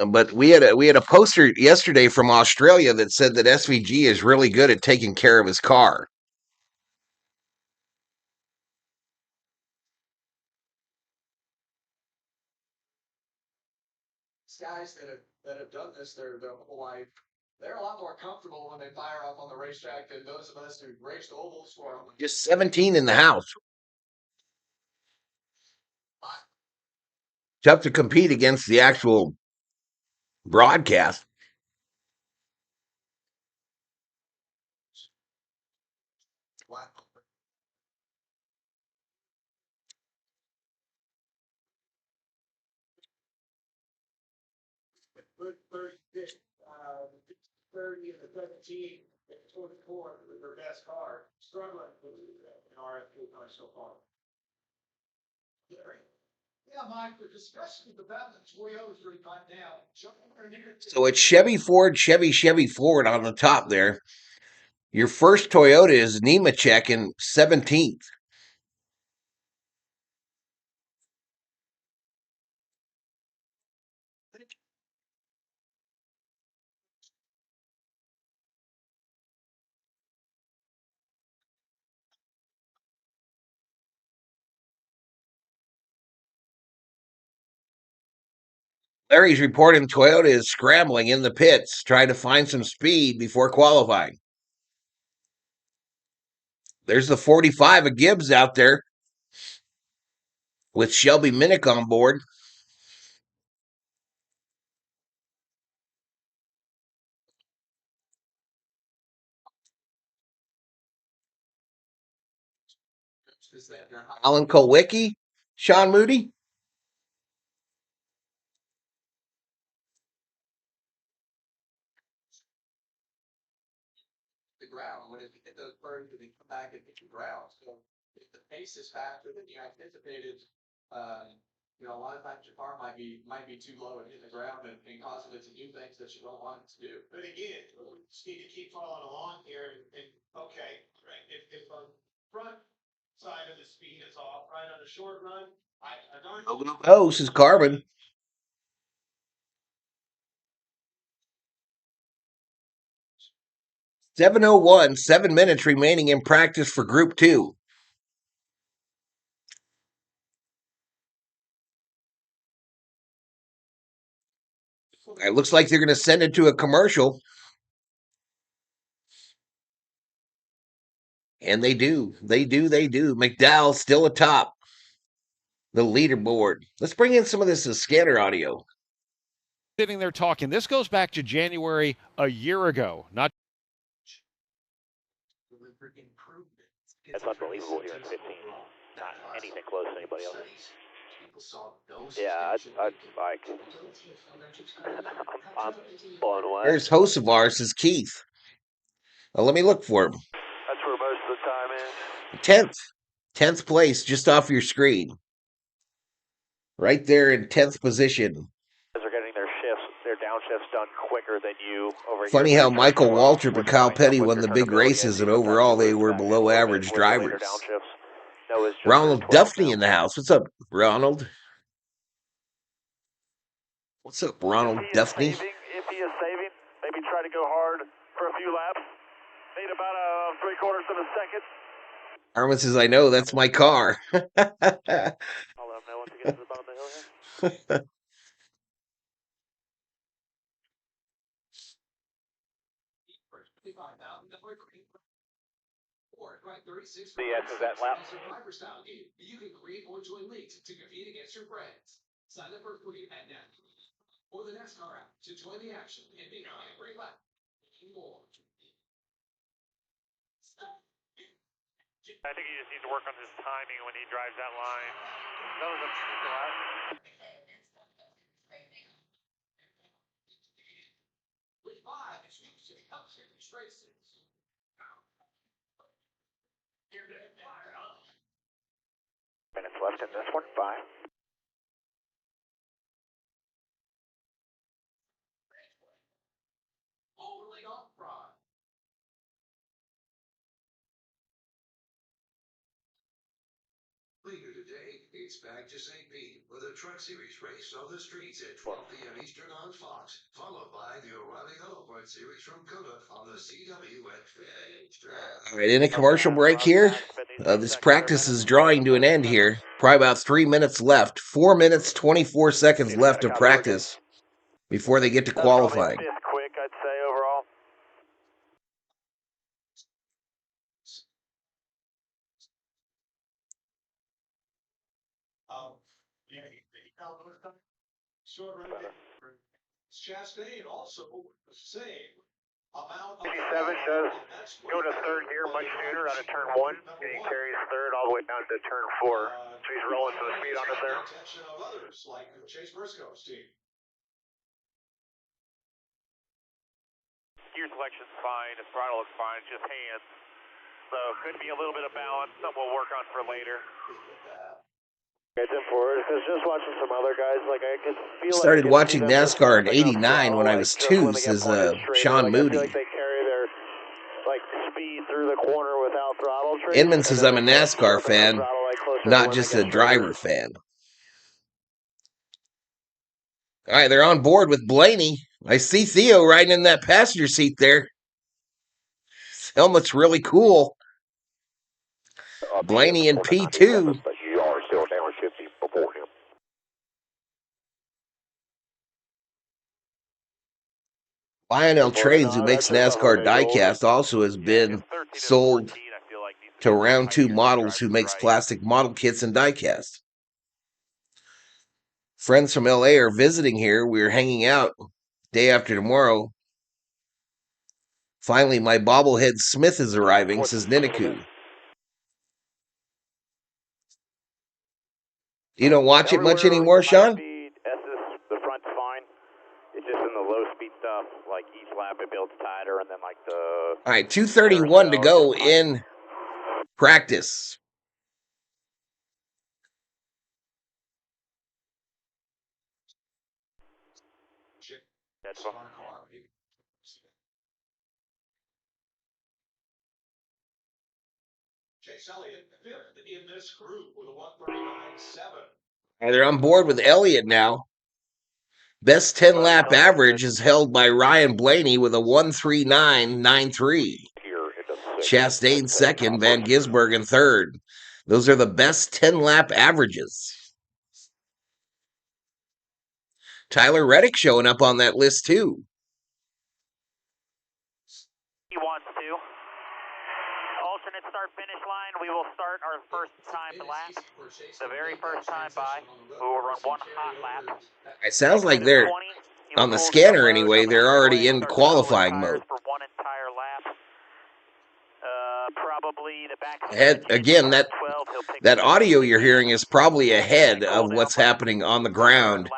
But we had a poster yesterday from Australia that said that SVG is really good at taking care of his car. Guys that have done this their whole life, they're a lot more comfortable when they fire up on the racetrack than those of us who raced ovals for them. Just 17 in the house. Tough to compete against the actual broadcast. Wow. Good 30 and the 17 at 24 with their best car, struggling with an RFQ car so far. Yeah, Mike, the discussion about the Toyotas right now. So it's Chevy Ford on the top there. Your first Toyota is Nemechek in 17th. Larry's reporting Toyota is scrambling in the pits, trying to find some speed before qualifying. There's the 45 of Gibbs out there with Shelby Minnick on board. Alan Kulwicki, Sean Moody. The ground when it hit those birds and they come back and hit the ground. So if the pace is faster than you anticipated, a lot of times your car might be too low and hit the ground and causing it to do things that you don't want it to do. But again, we just need to keep following along here and okay, right? If the front side of the speed is off, right on a short run, I don't. Oh, this is Carbon. 7:01, 7 minutes remaining in practice for Group 2. It looks like they're going to send it to a commercial. And they do. They do. McDowell still atop the leaderboard. Let's bring in some of this scanner audio. Sitting there talking. This goes back to January a year ago. Not. That's unbelievable here in 15. Not anything close to anybody else. Yeah, I'd like. I'm blown away. There's host of ours is Keith. Let me look for him. That's where most of the time is. 10th place, just off your screen. Right there in 10th position. They're getting their downshifts done quicker than you over here. Funny how Michael Waltrip and Kyle Petty won the big races, and overall they were below average drivers. Ronald Duffney in the house. What's up, Ronald? What's up, Ronald Duffney? If he is saving, maybe try to go hard for a few laps. Need about 3/4 of a second. Armin says, I know, that's my car. I'll let him know once he gets to the bottom of the hill here. Yes, is that lap? You can create or join leagues to compete against your friends. Sign up for free at NASCAR or the NASCAR app to join the action and become every lap more. I think he just needs to work on his timing when he drives that line. That was a lap. With 5 exclusive Cup Series races. Minutes left in this one. 5. Overly off ride. Later today, it's back to St. Pete with a Truck Series race on the streets at 12 p.m. Eastern on Fox, followed by the O'Reilly Auto Parts Series from COTA on the CW at All right, in a commercial break here. This practice is drawing to an end here. Probably about 3 minutes left. 4 minutes, 24 seconds left of practice before they get to qualifying. Fifth quick, I'd say, overall. Short run. Chastain also the same amount of 57 does go to third here much sooner out of turn 1, and he carries third all the way down to turn 4. So he's rolling to the speed on us there. Attention of others like Chase Briscoe's team. Gear selection's fine. His throttle looks fine. It's just hands. So could be a little bit of balance. Something we'll work on for later. Just watching some other guys, like I could feel Started watching NASCAR in '89 when I was 2, says Sean Moody. Like they carry their speed through the corner without throttle. Inman says I'm a NASCAR fan, not just a driver fan. All right, they're on board with Blaney. I see Theo riding in that passenger seat there. His helmet's really cool. Blaney in P2. Lionel Trades, who makes NASCAR diecast, also has been sold to Round 2 Models, who makes plastic model kits and diecast. Friends from LA are visiting here. We're hanging out day after tomorrow. Finally, my bobblehead Smith is arriving, says Niniku. You don't watch it much anymore, Sean? The front's fine. It's just in the low speed stuff, like each lap it builds tighter, and then like the... All right, 2:31 to go in practice. That's fine. Chase Elliott fifth in this group with a 1:39.7. They're on board with Elliott now. Best 10 lap average is held by Ryan Blaney with a 1:39.93. Chastain second, Van Gisbergen third. Those are the best 10 lap averages. Tyler Reddick showing up on that list too. He wants to. Alternate start finish line. We will start our first time lap. The very first time by. We will run one hot lap. It sounds like they're on the scanner anyway. They're already in qualifying mode. For one entire lap. Probably the back Again, that audio you're hearing is probably ahead of what's happening on the ground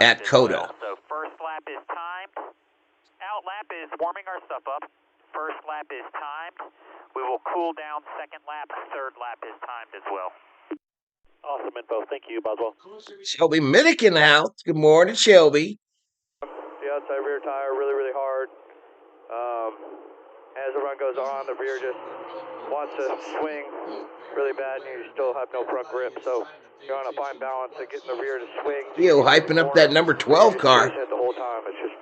at COTA. So first lap is timed. Out lap is warming our stuff up. First lap is timed. We will cool down second lap. Third lap is timed as well. Awesome info. Thank you, Boswell. Shelby Minnick in the house. Good morning, Shelby. The outside rear tire really, really hard. As the run goes on, the rear just wants to swing really bad, and you still have no front grip. So you're on a fine balance of getting the rear to swing. Theo hyping up that number 12 car. The whole time, it's just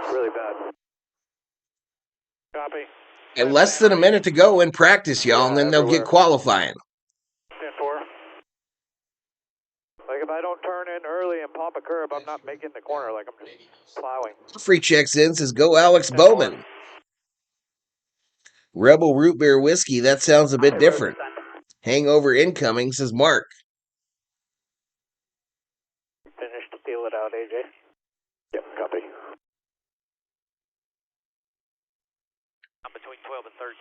really bad. Copy. And less than a minute to go in practice, y'all, and then they'll get qualifying. 10-4. Like if I don't turn in early and pop a curb, I'm not making the corner. Like I'm just plowing. Free checks in says go Alex Bowman. Rebel Root Beer Whiskey, that sounds a bit different. Hangover incoming, says Mark. Finish to feel it out, AJ. Yep, copy. I'm between 12 and 13.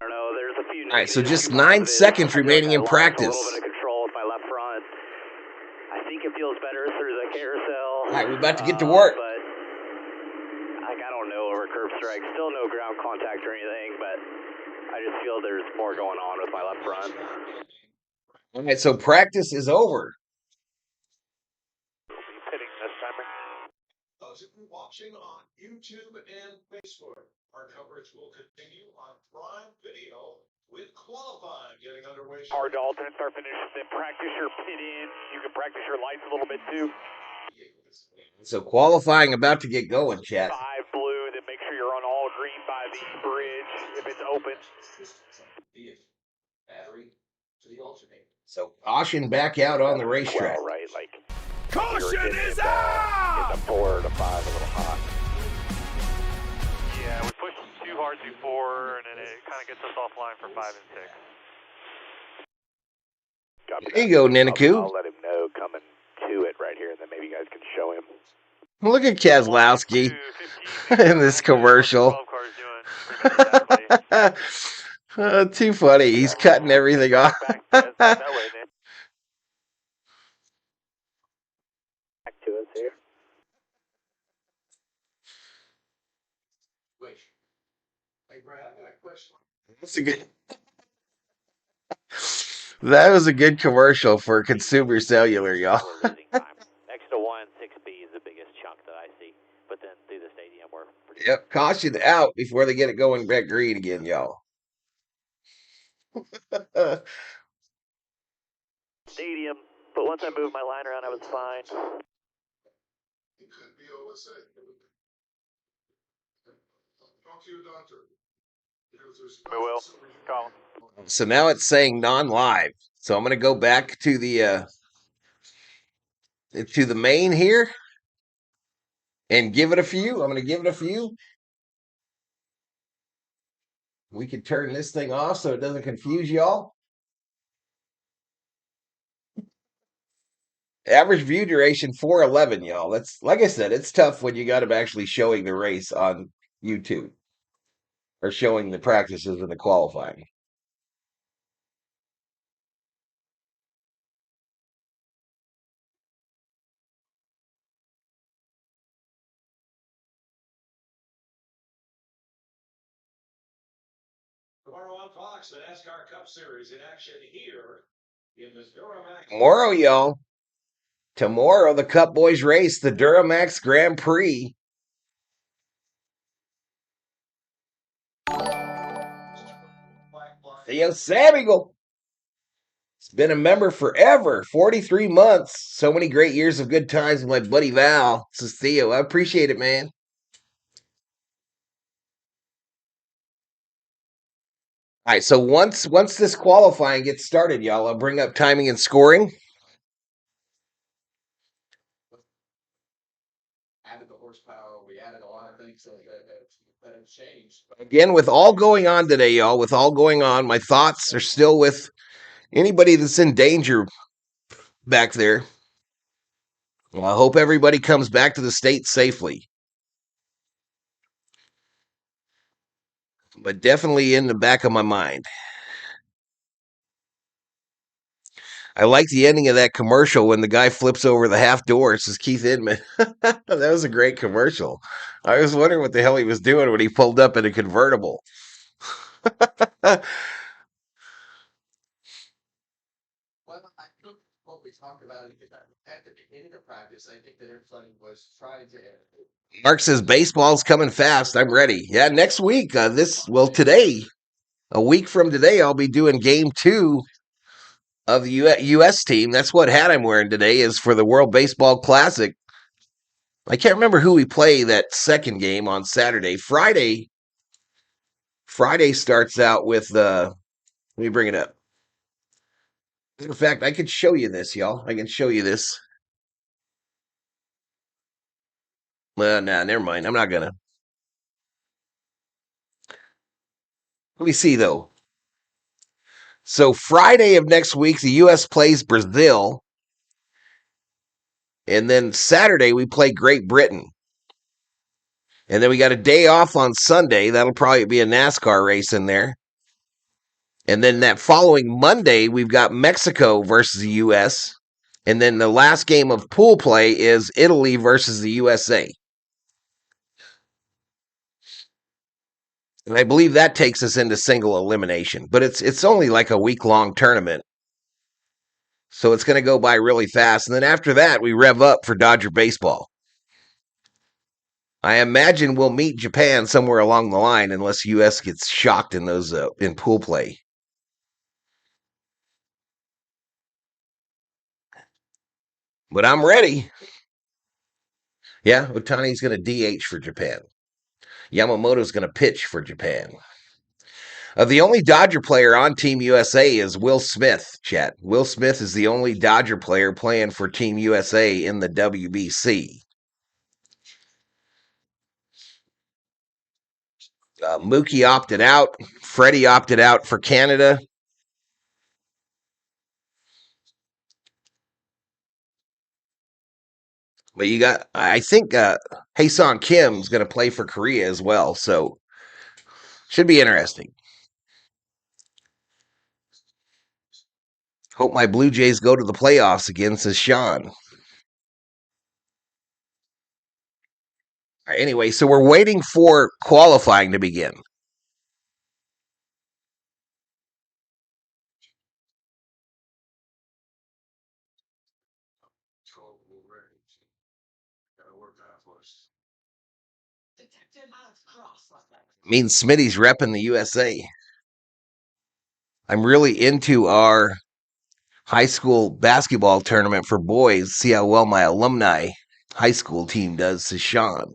I don't know, there's a few... All right, so just 9 seconds remaining in practice. A little bit of control with my left front. I think it feels better through the carousel. All right, we're about to get to work. But I don't know over curb strike. Still no ground contact or anything, but I just feel there's more going on with my left front. All right, so practice is over. Pitting this timer. Those of you watching on YouTube and Facebook, our coverage will continue on Prime Video with qualifying getting underway. Hard to alternate start finish. Then practice your pit in. You can practice your lights a little bit too. So qualifying about to get going, chat. 5 blue. Then make sure you're on all green by the bridge if it's open. Battery to the alternator. So caution back out on the racetrack. Well, right, like Caution is out! in the 4 to 5 a little hot. Yeah, we pushed too hard before, and then it kind of gets us offline for 5 and 6. Copy There you go, Niniku. I'll let him know coming to it right here, and then maybe you guys can show him. Look at Keselowski in this commercial. 12 cars doing exactly. Too funny. He's cutting everything off. That way, then. Back to us here. Wait. Hey, Brad, I got a question. That's a good. That was a good commercial for Consumer Cellular, y'all. Next to 1, 6B is the biggest chunk that I see. But then through the stadium, we're pretty... Yep, caution out before they get it going back green again, y'all. Stadium, but once I moved my line around, I was fine. It could be OSA. Talk to your doctor. We will. Call him. So now it's saying non-live. So I'm going to go back to the main here and give it a few. I'm going to give it a few. We can turn this thing off so it doesn't confuse y'all. Average view duration 411, y'all. That's, like I said, it's tough when you got them actually showing the race on YouTube or showing the practices and the qualifying. Tomorrow on Fox, the NASCAR Cup Series in action here in the DuraMaX. Tomorrow, y'all. Tomorrow, the Cup Boys race, the DuraMax Grand Prix. Theo Sam Eagle. It's been a member forever, 43 months. So many great years of good times with my buddy Val. This is Theo. I appreciate it, man. All right, so once this qualifying gets started, y'all, I'll bring up timing and scoring. Added the horsepower, we added a lot of things that have changed. Again, with all going on today, y'all, with all going on, my thoughts are still with anybody that's in danger back there. Well, I hope everybody comes back to the state safely. But definitely in the back of my mind. I like the ending of that commercial when the guy flips over the half door. It says Keith Inman. That was a great commercial. I was wondering what the hell he was doing when he pulled up in a convertible. Well, I think what we talked about at the beginning of practice, I think that everybody was trying to. Mark says baseball's coming fast. I'm ready. Yeah, next week. Today, a week from today, I'll be doing game 2 of the U.S. team. That's what hat I'm wearing today is for the World Baseball Classic. I can't remember who we play that second game on Saturday. Friday starts out with let me bring it up. In fact, I could show you this, y'all. I can show you this. Well, nah, never mind. I'm not gonna. Let me see though. So Friday of next week, the U.S. plays Brazil, and then Saturday we play Great Britain, and then we got a day off on Sunday. That'll probably be a NASCAR race in there, and then that following Monday we've got Mexico versus the U.S., and then the last game of pool play is Italy versus the USA. And I believe that takes us into single elimination, but it's only like a week-long tournament. So it's going to go by really fast. And then after that, we rev up for Dodger baseball. I imagine we'll meet Japan somewhere along the line unless US gets shocked in those in pool play. But I'm ready. Yeah, Otani's going to DH for Japan. Yamamoto's going to pitch for Japan. The only Dodger player on Team USA is Will Smith, chat. Will Smith is the only Dodger player playing for Team USA in the WBC. Mookie opted out. Freddie opted out for Canada. But you got, I think, Hae-Sung Kim's going to play for Korea as well. So, should be interesting. Hope my Blue Jays go to the playoffs again, says Sean. Anyway, so we're waiting for qualifying to begin. Means Smitty's repping the USA. I'm really into our high school basketball tournament for boys. See how well my alumni high school team does, says Sean.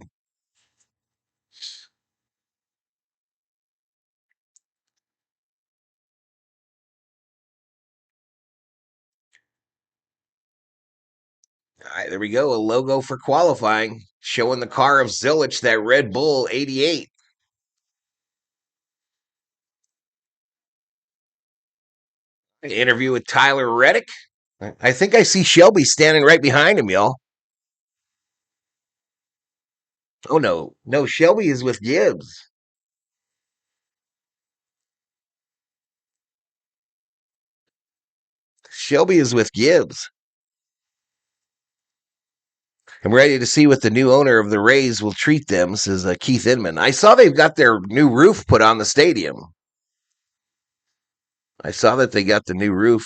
All right, there we go. A logo for qualifying, showing the car of Zilich, that Red Bull 88. An interview with Tyler Reddick. I think I see Shelby standing right behind him, y'all. Oh, no, Shelby is with Gibbs. Shelby is with Gibbs. I'm ready to see what the new owner of the Rays will treat them, says Keith Inman. I saw they've got their new roof put on the stadium. I saw that they got the new roof.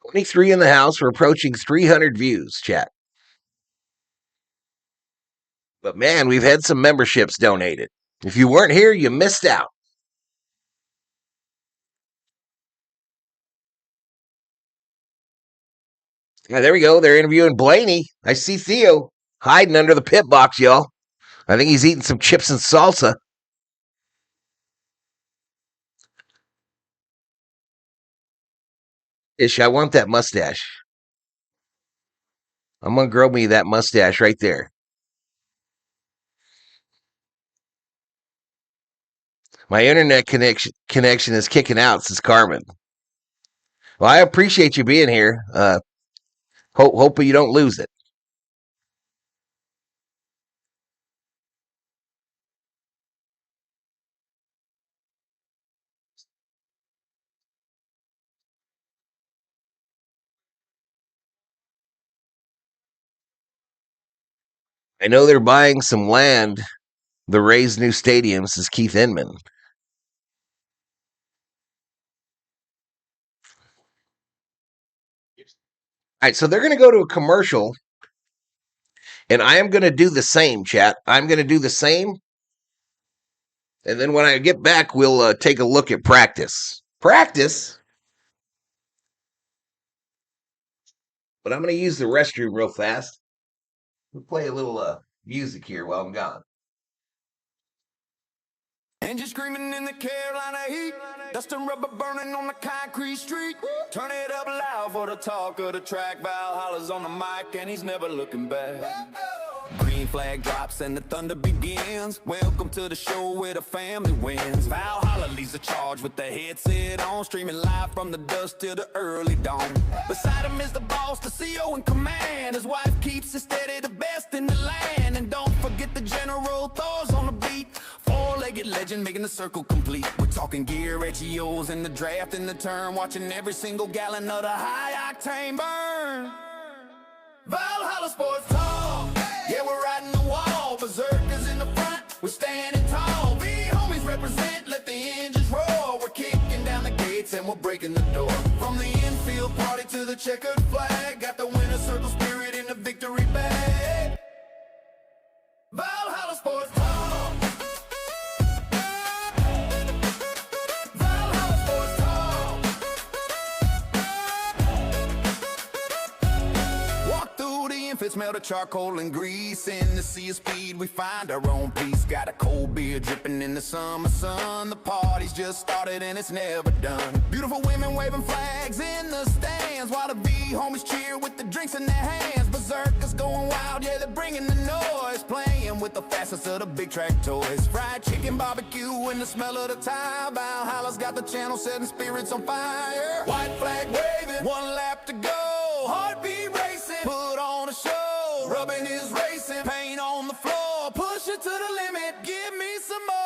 23 in the house. We're approaching 300 views, chat. But man, we've had some memberships donated. If you weren't here, you missed out. Yeah, there we go. They're interviewing Blaney. I see Theo hiding under the pit box, y'all. I think he's eating some chips and salsa. Ish, I want that mustache. I'm gonna grow me that mustache right there. My internet connection is kicking out, says Carmen. Well, I appreciate you being here. Hope you don't lose it. I know they're buying some land. The Rays' new stadium, says Keith Inman. All right, so they're going to go to a commercial, and I am going to do the same, chat. I'm going to do the same, and then when I get back, we'll take a look at practice. Practice? But I'm going to use the restroom real fast. We'll play a little music here while I'm gone. Engine screaming in the Carolina heat, dust and rubber burning on the concrete street. Turn it up loud for the talk of the track. Valhalla's on the mic and he's never looking back. Green flag drops and the thunder begins. Welcome to the show where the family wins. Valhalla leads the charge with the headset on, streaming live from the dusk till the early dawn. Beside him is the boss, the CO in command. His wife keeps it steady, the best in the land. And don't forget the General Thor's on the beat. Four-legged legend making the circle complete. We're talking gear, HEOs in the draft in the turn, watching every single gallon of the high-octane burn. Valhalla Sports Talk, yeah, we're riding the wall. Berserkers in the front, we're standing tall. V homies represent, let the engines roar. We're kicking down the gates and we're breaking the door. From the infield party to the checkered flag, got the winner circle spirit in the victory bag. Valhalla Sports Talk. Smell the charcoal and grease. In the sea of speed we find our own peace. Got a cold beer dripping in the summer sun. The party's just started and it's never done. Beautiful women waving flags in the stands, while the V homies cheer with the drinks in their hands. Berserkers going wild, yeah, they're bringing the noise. Playing with the fastest of the big track toys. Fried chicken, barbecue, and the smell of the tire. Valhalla's got the channel setting spirits on fire. White flag waving, one lap to go. Heartbeat racing, put on a show. Rubbing is racing, paint on the floor. Push it to the limit, give me some more.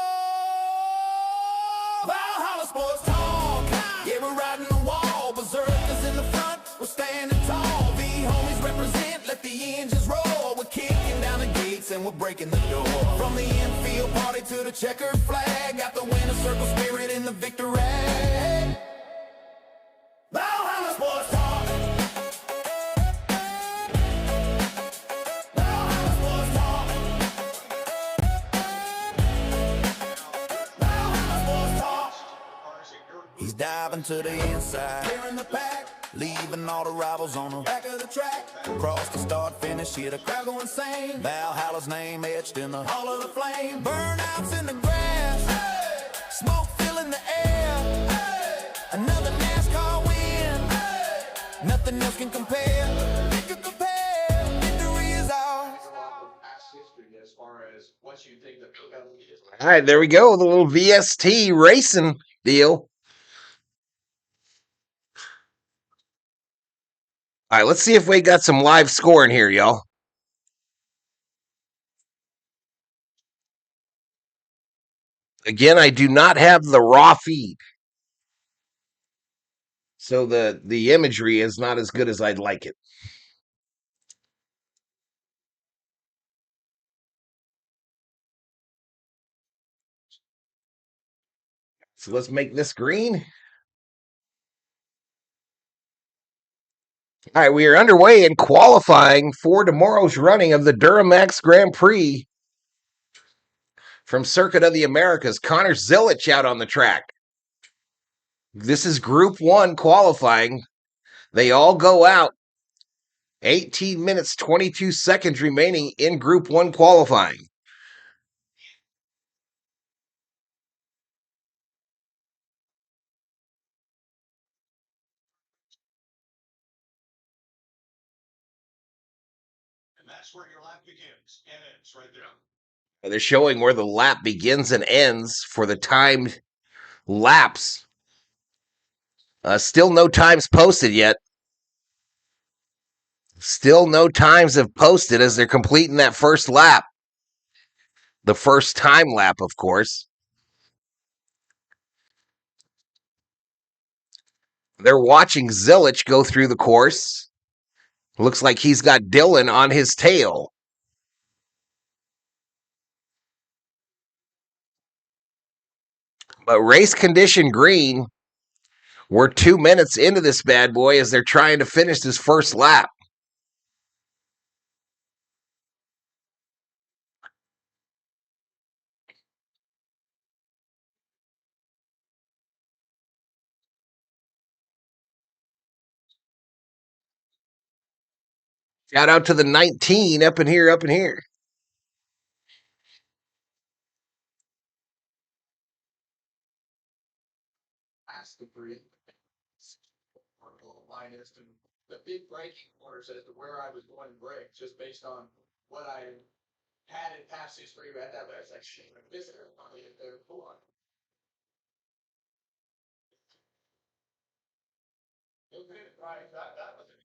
Valhalla Sports Talk, yeah, we're riding the wall. Berserkers in the front, we're standing tall. V homies represent, let the engines roar. We're kicking down the gates and we're breaking the door. From the infield party to the checkered flag, got the winner circle spirit in the victory. Valhalla Sports Talk. He's diving to the inside, clearing the pack, leaving all the rivals on the back of the track. Across the start finish, hear the crowd go insane. Valhalla's name etched in the hall of the flame. Burnouts in the grass, hey. Smoke filling the air, hey. Another NASCAR win, hey. Nothing else can compare. Victory is ours. As far as what you think the All right, there we go. The little VST racing deal. All right, let's see if we got some live scoring here, y'all. Again, I do not have the raw feed, so the imagery is not as good as I'd like it. So let's make this green. All right, we are underway in qualifying for tomorrow's running of the DuraMAX Grand Prix from Circuit of the Americas. Connor Zilich out on the track. This is Group 1 qualifying. They all go out. 18 minutes, 22 seconds remaining in Group 1 qualifying. And that's where your lap begins and ends right there. They're showing where the lap begins and ends for the timed laps. Still no times posted yet. Still no times have posted as they're completing that first lap. The first time lap, of course. They're watching Zilich go through the course. Looks like he's got Dylan on his tail. But race condition green. We're 2 minutes into this bad boy as they're trying to finish this first lap. Shout out to the 19 up in here, up in here. Ask the three. Minus the big braking orders as to where I was going to brake, just based on what I had in past history at that. But it's like, shit, I'm missing it. They're full on. Right, that was it.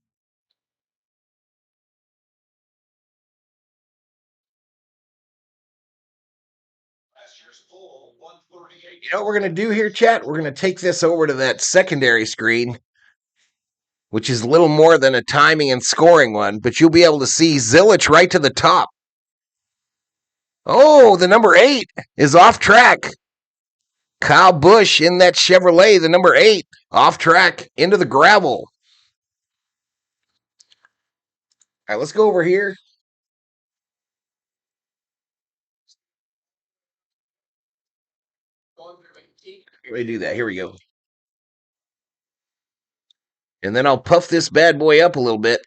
Last year's full 138. You know what we're going to do here, chat? We're going to take this over to that secondary screen, which is a little more than a timing and scoring one, but you'll be able to see Zilich right to the top. Oh, the number 8 is off track. Kyle Busch in that Chevrolet, the number 8, off track into the gravel. All right, let's go over here. Let me do that. Here we go. And then I'll puff this bad boy up a little bit.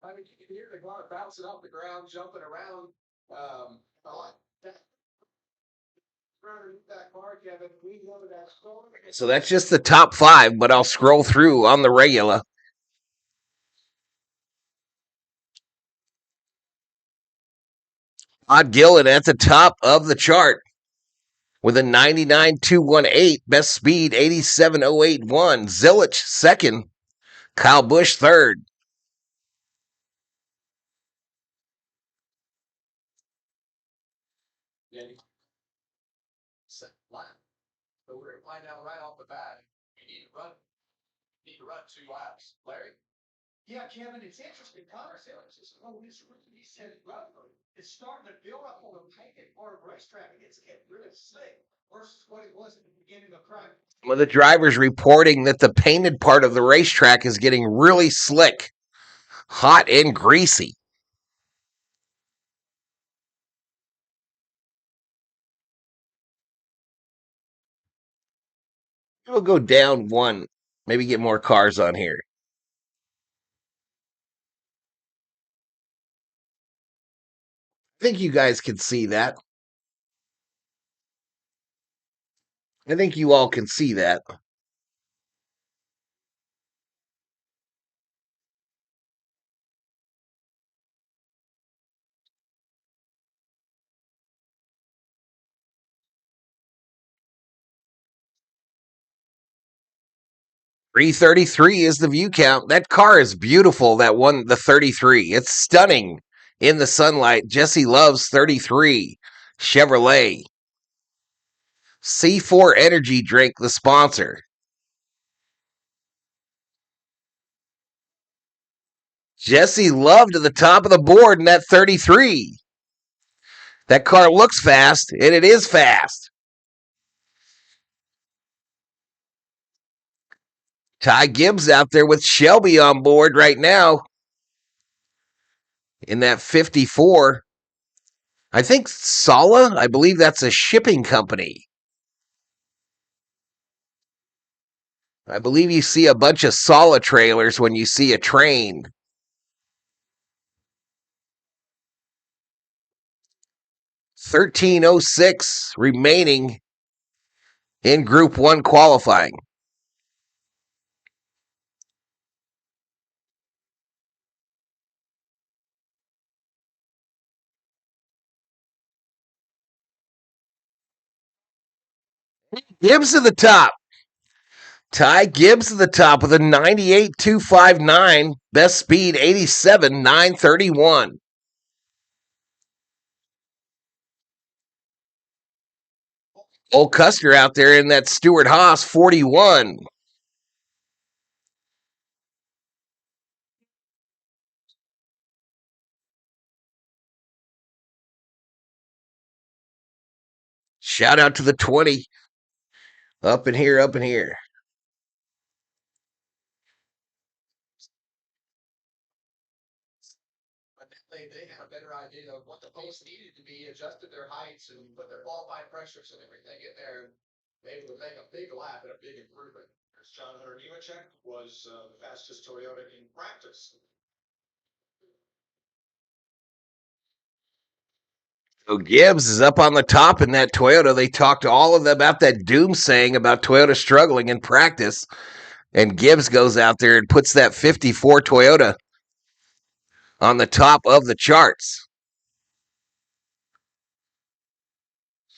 I mean, you can hear the car bouncing off the ground, jumping around. I like that. That car, Kevin, we know that story. So that's just the top 5, but I'll scroll through on the regular. Todd Gillen at the top of the chart with a 99.218, best speed 87.081. Zilich second, Kyle Busch third. So we're going to find out right off the bat. We need to run 2 laps. Larry? Yeah, Kevin, it's interesting. Connor said, he said, it's starting to build up on the painted part of racetrack. It's getting really slick versus what it was at the beginning of the track. Well, the driver's reporting that the painted part of the racetrack is getting really slick, hot and greasy. We'll go down 1, maybe get more cars on here. I think you guys can see that. I think you all can see that. .333 is the view count. That car is beautiful, that one, the 33. It's stunning in the sunlight. Jesse loves 33 Chevrolet. C4 Energy Drink, the sponsor. Jesse Love to the top of the board in that 33. That car looks fast, and it is fast. Ty Gibbs out there with Shelby on board right now in that 54. I think Sala, I believe that's a shipping company. I believe you see a bunch of Sala trailers when you see a train. 13:06 remaining in Group 1 qualifying. Gibbs to the top. Ty Gibbs to the top with a 98.259. Best speed 87.931. Old Custer out there in that Stuart Haas 41. Shout out to the 20. Up in here, up in here. They have a better idea of what the post needed to be, adjusted their heights and put their qualifying pressures and everything in there. They would make a big lap and a big improvement. There's John Hunter Nemechek was the fastest Toyota in practice. So Gibbs is up on the top in that Toyota. They talked all of them about that doomsaying about Toyota struggling in practice. And Gibbs goes out there and puts that 54 Toyota on the top of the charts.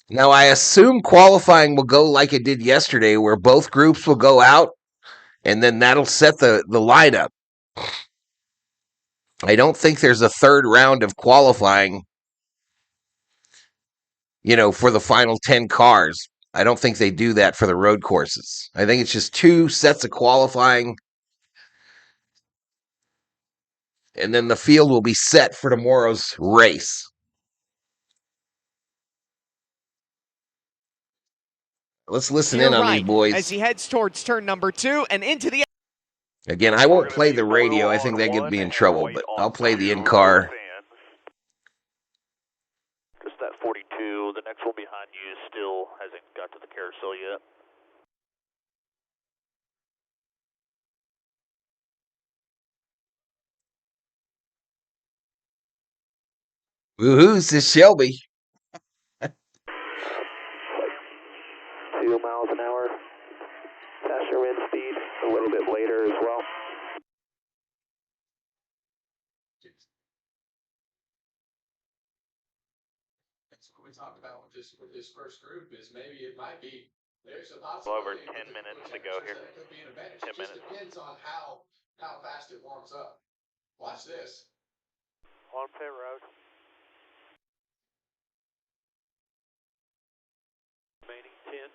Now, I assume qualifying will go like it did yesterday, where both groups will go out, and then that'll set the lineup. I don't think there's a third round of qualifying, for the final 10 cars. I don't think they do that for the road courses. I think it's just 2 sets of qualifying, and then the field will be set for tomorrow's race. Let's listen in on these boys. As he heads towards turn number 2 and into the... Again, I won't play the radio. I think that gets me in trouble, but I'll play the in-car. Just that 42. The next one behind you still hasn't got to the carousel yet. Woohoo, says Shelby. 2 miles an hour. Faster wind speed, a little bit later as well. That's what we talked about with this first group is maybe it might be there's a Well, over possibility 10 minutes to go here. that could be an advantage. 10 It just minutes. depends on how fast it warms up. Watch this. On pit road. Remaining 10.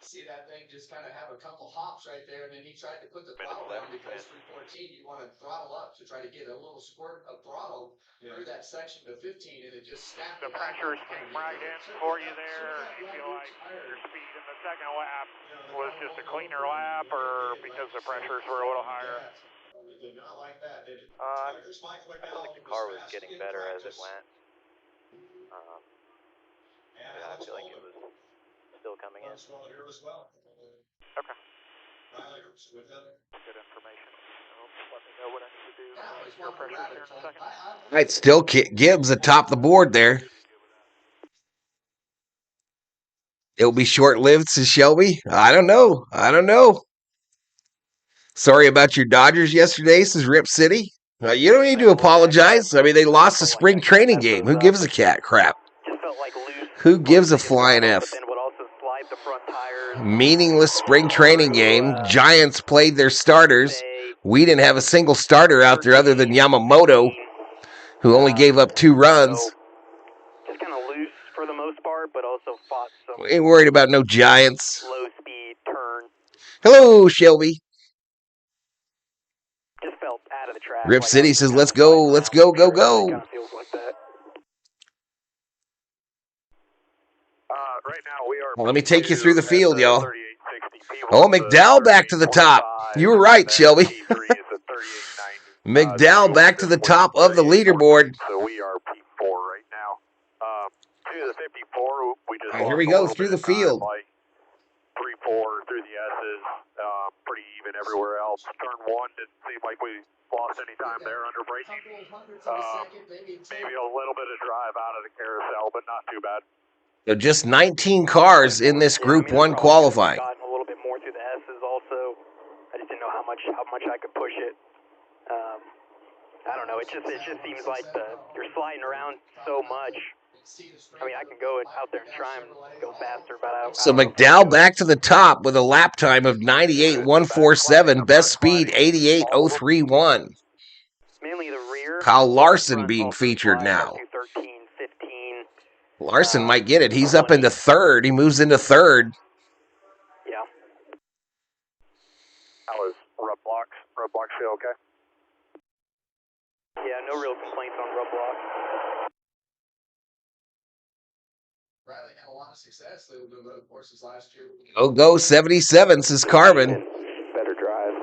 See that thing just kind of have a couple hops right there, and then he tried to put the throttle down because 314 you want to throttle up to try to get a little squirt of throttle through that section to 15, and it just snapped. The pressures came right in for you there. You feel like your speed in the second lap was just a cleaner lap, or because the pressures were a little higher? They did not like that, did it? I feel like the car was getting better as it went. I feel like it was still coming in. Okay. Good information. Let me know what I need to do. Your pressures here in a second. All right, still Gibbs atop the board there. It'll be short-lived, says Shelby. I don't know. Sorry about your Dodgers yesterday, says Rip City. You don't need to apologize. I mean, they lost the spring training game. Who gives a crap? Who gives a flying F? Meaningless spring training game. Giants played their starters. We didn't have a single starter out there other than Yamamoto, who only gave up 2 runs. Just kind of loose for the most part, but also fought some. We ain't worried about no Giants. Low speed turn. Hello, Shelby. Just felt out of the track. Rip like City says, let's go, let's go, go, go. Kind of feels like that. Right now we are. Well, let me take you through the field, y'all. 3860. Oh, McDowell back to the top. You were right, Shelby. McDowell back to the top of the leaderboard. So we are P4 right now. To the 54, we just All right, here we go through the field. Like 3-4 through the S's, pretty even everywhere else. Turn 1 didn't seem like we lost any time there under braking. Maybe a little bit of drive out of the carousel, but not too bad. So just 19 cars in this Group 1 qualifying. Gotten a little bit more through the S's also. I just didn't know how much I could push it. I don't know. It just seems like you're sliding around so much. I mean, I can go out there and try and go faster, but So McDowell back to the top with a lap time of 98.147, best speed 88.031. mainly the rear. Kyle Larson being featured now. 13, 15. Larson might get it. He's up into third. He moves into third. Yeah. How was rub blocks? Rub blocks feel okay? Yeah, no real complaints on rub blocks. Riley had a lot of success with the road courses last year. Go 77, says Carbon. Better drive.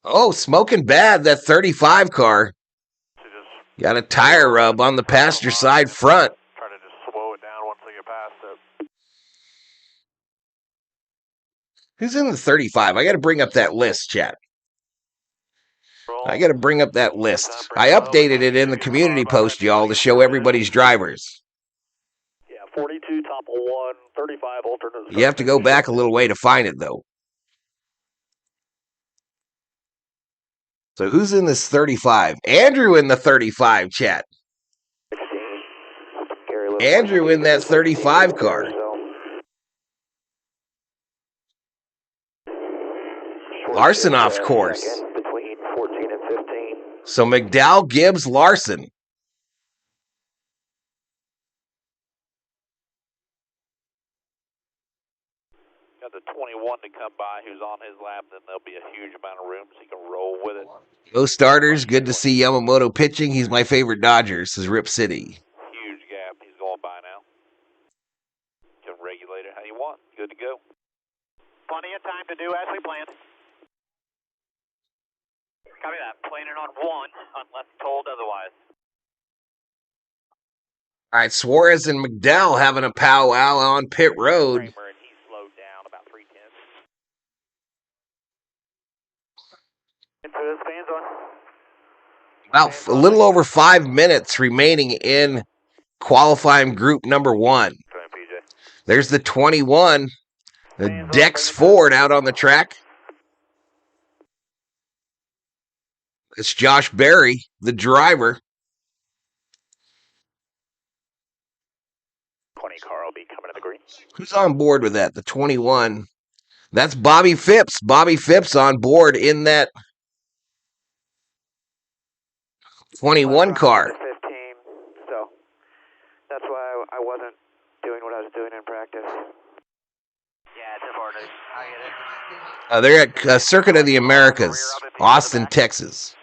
Oh, smoking bad, that 35 car. Got a tire rub on the passenger side front. Trying to just slow it down once they get past it. Who's in the 35? I got to bring up that list, chat. I got to bring up that list. I updated it in the community post, y'all, to show everybody's drivers. Yeah, 42 top 1, 35 alternate. You have to go back a little way to find it, though. So who's in this 35? Andrew in the 35, chat. Andrew in that 35 car. Larson off course. Between 14 and 15. So McDowell, Gibbs, Larson. Got the 21 to come by who's on his lap, then there'll be a huge amount of room so he can roll with it. Go starters. Good to see Yamamoto pitching. He's my favorite Dodger, says Rip City. Huge gap. He's going by now. You can regulate it how you want. Good to go. Plenty of time to do as we planned. Copy that. Planning on 1 unless told otherwise. All right, Suarez and McDowell having a powwow on pit road. Kramer, and he slowed down about 3/10. Into this fans on. About a little over 5 minutes remaining in qualifying group number 1. There's the 21, the Dex Ford out on the track. It's Josh Berry, the driver. 20 car will be coming to the green. Who's on board with that? The 21. That's Bobby Phipps. Bobby Phipps on board in that 21 car. 15, so that's why I wasn't doing what I was doing in practice. Yeah, it's important. I get it. They're at Circuit of the Americas, Austin, Texas.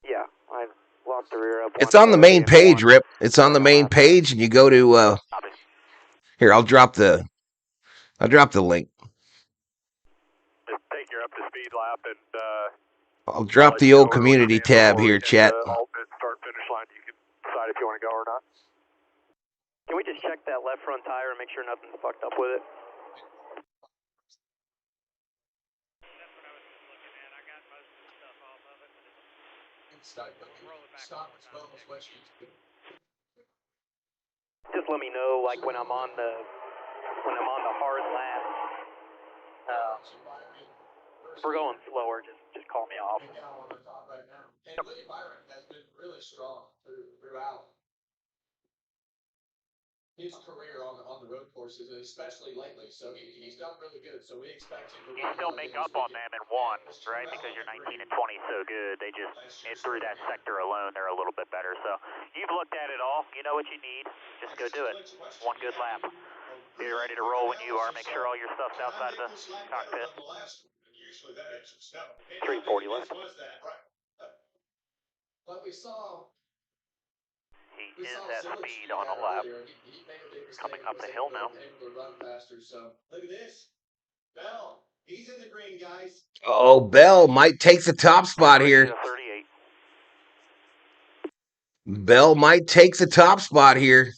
Yeah, I locked the rear up. It's on the main page, Rip. It's on the main page, and you go to here. I'll drop the link. Just take your up to speed lap and I'll drop the old community tab here, chat. Start finish line. You can decide if you want to go or not. Can we just check that left front tire and make sure nothing's fucked up with it? Just let me know, like when I'm on the hard lap. If we're going slower, just call me off. And William Byron has been really strong throughout his career on the road courses, and especially lately. So he's done really good. So we expect him to. You still make up on them in 1, right? Because you're 19 and 20 so good. They just through that sector alone, they're a little bit better. So you've looked at it all. You know what you need. Just go do it. 1 good lap. Be ready to roll when you are. Make sure all your stuff's outside of the cockpit. Usually that is snow. 340 left. Was that right? But we saw. He is at speed on a lap. Coming up the hill now. Able to run faster. So look at this. Bell. He's in the green, guys. Oh, Bell might take the top spot here. 38. Bell might take the top spot here.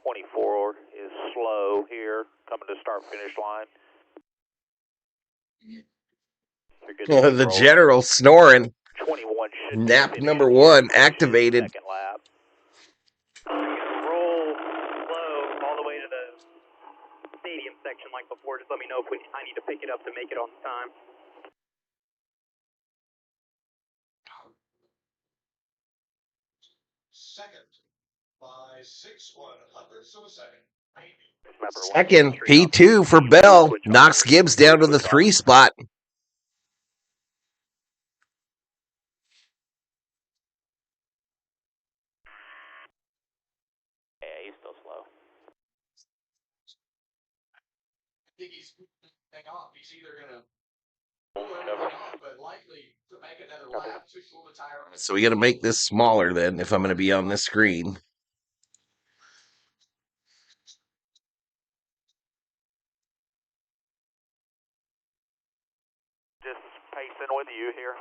24 is slow here, coming to start finish line. You're good to keep The rolling. general snoring. 21 should Nap be number finishing one here, activated. second lap. Roll slow all the way to the stadium section like before. Just let me know if I need to pick it up to make it on time. Second by 6/100ths of a second. Second, P2 for Bell. Knocks Gibbs down to the 3 spot. Yeah, he's still slow. I think he's hang off. He's either gonna pull everything off, but likely to make another lap to pull the tire. So we got to make this smaller then if I'm going to be on this screen. Just pacing with you here.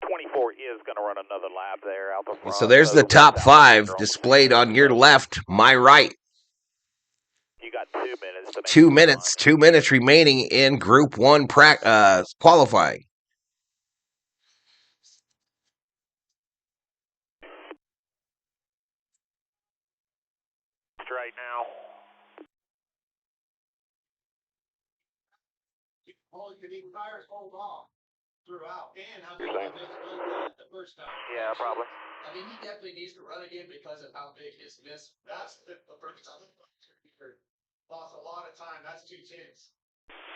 24 is going to run another lap there out the front. So there's the top 5 displayed on your left, my right. You got 2 minutes to make 2 it minutes, on. 2 minutes remaining in Group 1 qualifying. Straight now. All you need tires hold off throughout. And how big he missed the first time. Yeah, probably. I mean, he definitely needs to run again because of how big his miss. That's the first time. Lost a lot of time. That's 2 tenths.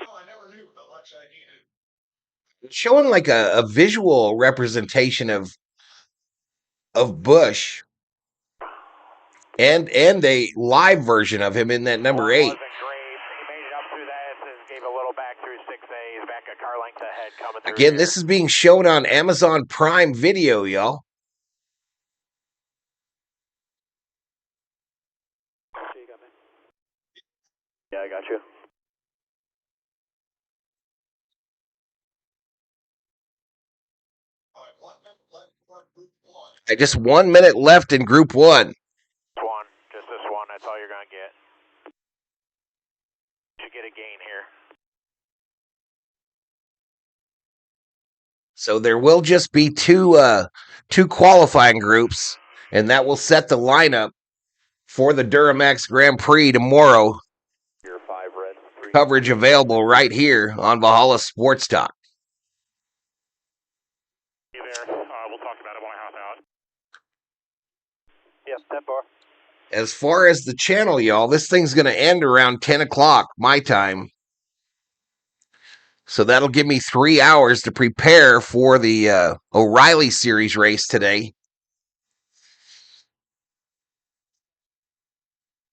Oh, I never knew how much I needed. Showing like a visual representation of Bush and a live version of him in that number 8. Wasn't great. He made it up through the S's, gave a little back through 6A's, back a car length ahead coming through. Again, here. this is being shown on Amazon Prime Video, y'all. Yeah, I got you. Just 1 minute left in Group 1. Just this one. That's all you're going to get. Should get a gain here. So there will just be two qualifying groups, and that will set the lineup for the DuraMAX Grand Prix tomorrow. Your 5 red. 3. Coverage available right here on Valhalla Sports Talk. You there? We'll talk about it when I hop out. Yep, that bar. As far as the channel, y'all, this thing's going to end around 10 o'clock my time. So that'll give me 3 hours to prepare for the O'Reilly Series race today.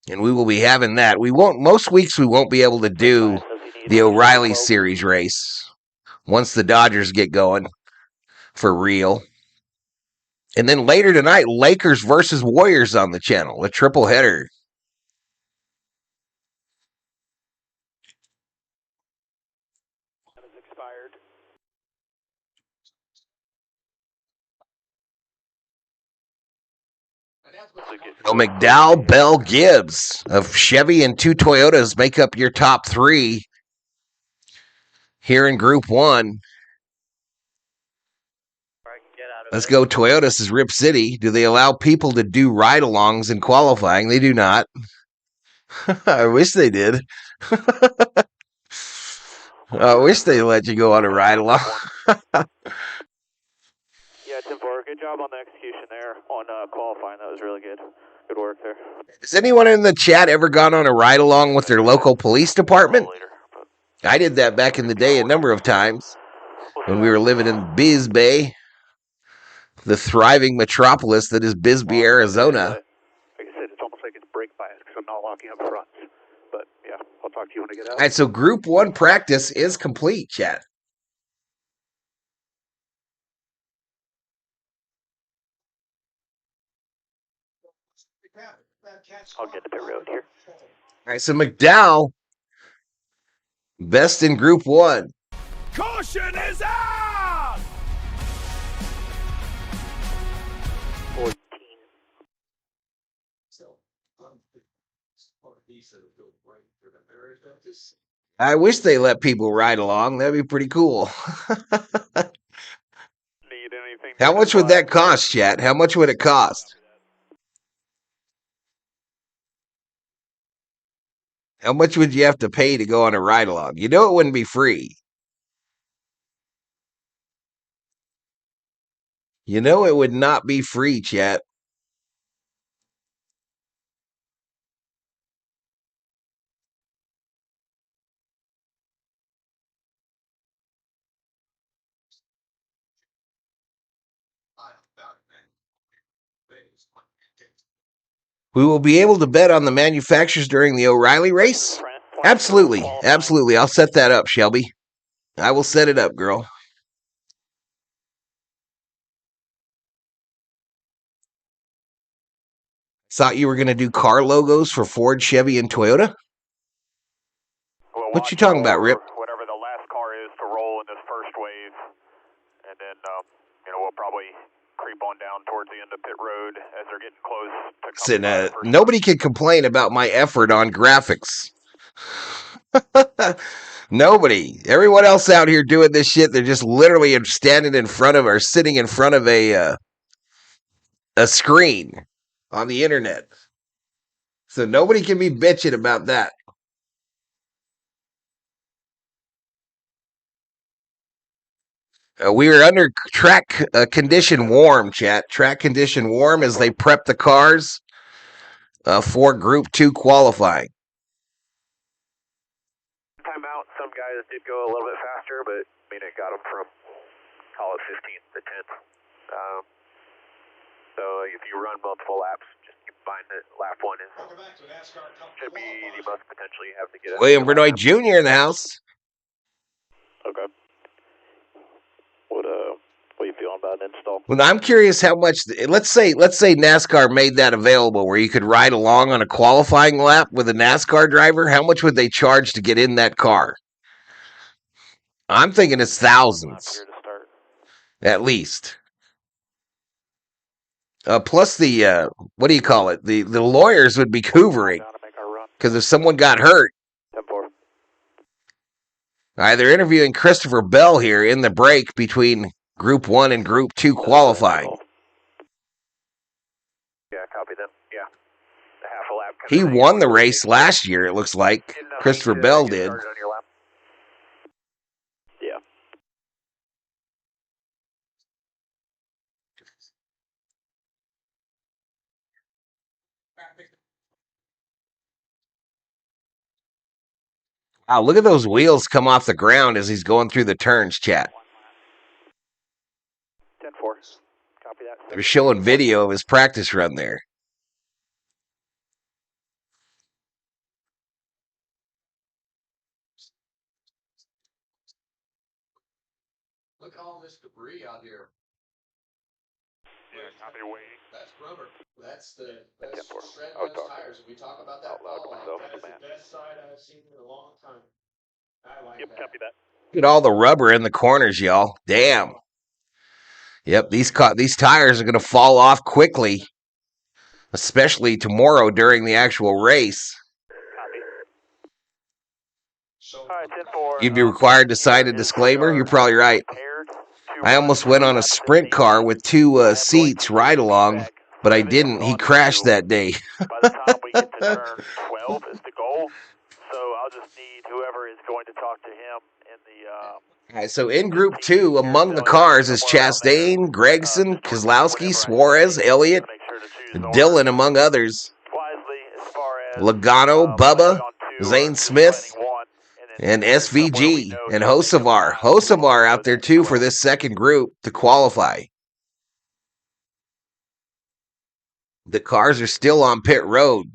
And we will be having that. Most weeks we won't be able to do the O'Reilly Series race once the Dodgers get going for real. And then later tonight, Lakers versus Warriors on the channel, a triple header. That is expired. So McDowell, Bell, Gibbs of Chevy and 2 Toyotas make up your top 3 here in Group 1. Let's go. Toyotas is Rip City. Do they allow people to do ride-alongs in qualifying? They do not. I wish they did. I wish they let you go on a ride-along. Yeah, Tim Ford, good job on the execution there on qualifying. That was really good. Good work there. Has anyone in the chat ever gone on a ride-along with their local police department? I did that back in the day a number of times when we were living in Bisbee, the thriving metropolis that is Bisbee, Arizona. Like I said, it's almost like it's brake bias because I'm not locking up fronts. But Yeah, I'll talk to you when I get out. All right, so Group 1 practice is complete, chat. I'll get to pit road here. All right, so McDowell, best in Group 1. Caution is out! 14. I wish they let people ride along. That'd be pretty cool. Need anything? How much would that cost, chat? How much would it cost? How much would you have to pay to go on a ride along? You know it wouldn't be free. You know it would not be free, chat. We will be able to bet on the manufacturers during the O'Reilly race? Absolutely. Absolutely. I'll set that up, Shelby. I will set it up, girl. Thought you were going to do car logos for Ford, Chevy, and Toyota? We'll What you talking about, Rip? Whatever the last car is to roll in this first wave, and then we'll probably creep on down towards the end of pit road as they're getting close to coming by the first Nobody can complain about my effort on graphics. Nobody. Everyone else out here doing this shit, they're just literally standing in front of or sitting in front of a screen on the internet. So nobody can be bitching about that. We are under track condition warm, chat. Track condition warm as they prep the cars for Group 2 qualifying. timeout. Some guys did go a little bit faster, but it got them from, call it 15th to 10th. So if you run multiple laps, just keep in mind that lap 1 should be the most potentially have to get it. William Bernard Jr. in the house. Okay. What are you feeling about an install? Well, I'm curious how much. Let's say NASCAR made that available, where you could ride along on a qualifying lap with a NASCAR driver. How much would they charge to get in that car? I'm thinking it's thousands, at least. Plus the what do you call it? The lawyers would be hoovering because if someone got hurt. All right, they're interviewing Christopher Bell here in the break between Group 1 and Group 2 qualifying. Yeah, copy that. Yeah. Half a lap. He won the race last year, it looks like. Christopher Bell did. Yeah. Wow, look at those wheels come off the ground as he's going through the turns, chat. 10-4. Copy that. They're showing video of his practice run there. Look at all this debris out here. Yeah, copy waiting. That's rubber. That's shred Oh, those tires. We talk about that. Out loud to myself. That's the best side I've seen in a long time. I like Yep, that. copy that. Look at all the rubber in the corners, y'all. Damn. Yep, these tires are going to fall off quickly, especially tomorrow during the actual race. All right, 10-4. You'd be required to sign a disclaimer. You're probably right. I almost went on a sprint car with 2 seats ride along, but I didn't. He crashed that day. By the time we get to turn 12 is the goal. So I'll just need whoever is going to talk to him in the... All right, so in Group 2, among the cars is Chastain, Gregson, Keselowski, Suarez, Elliott, Dillon, among others. Logano, Bubba, Zane Smith, and SVG, and Hocevar. Hocevar out there, too, for this second group to qualify. The cars are still on pit road.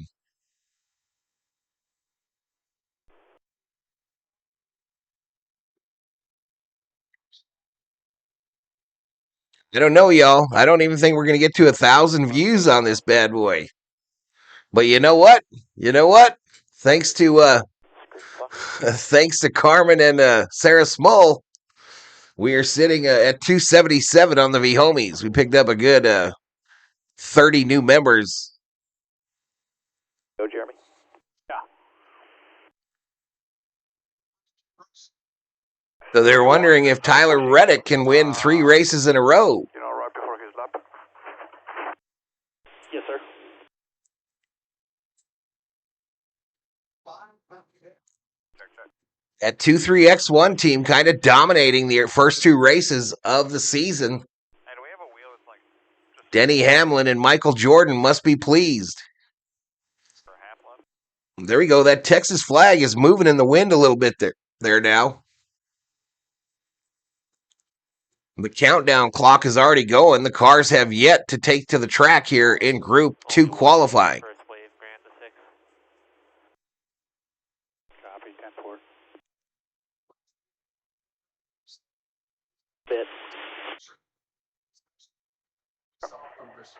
I don't know, y'all. I don't even think we're going to get to 1,000 views on this bad boy. But you know what? Thanks to thanks to Carmen and Sarah Small, we are sitting at 277 on the V Homies. We picked up a good 30 new members. Go, Jeremy. Yeah. So they're wondering if Tyler Reddick can win 3 races in a row. You know, right before his lap. Yes, sir. That 2-3X1 team kind of dominating the first 2 races of the season. And we have a wheel that's like... Denny Hamlin and Michael Jordan must be pleased. There we go. That Texas flag is moving in the wind a little bit there now. The countdown clock is already going. The cars have yet to take to the track here in Group 2 qualifying. First wave, Grant to 6. Copy, 10-4. Bit.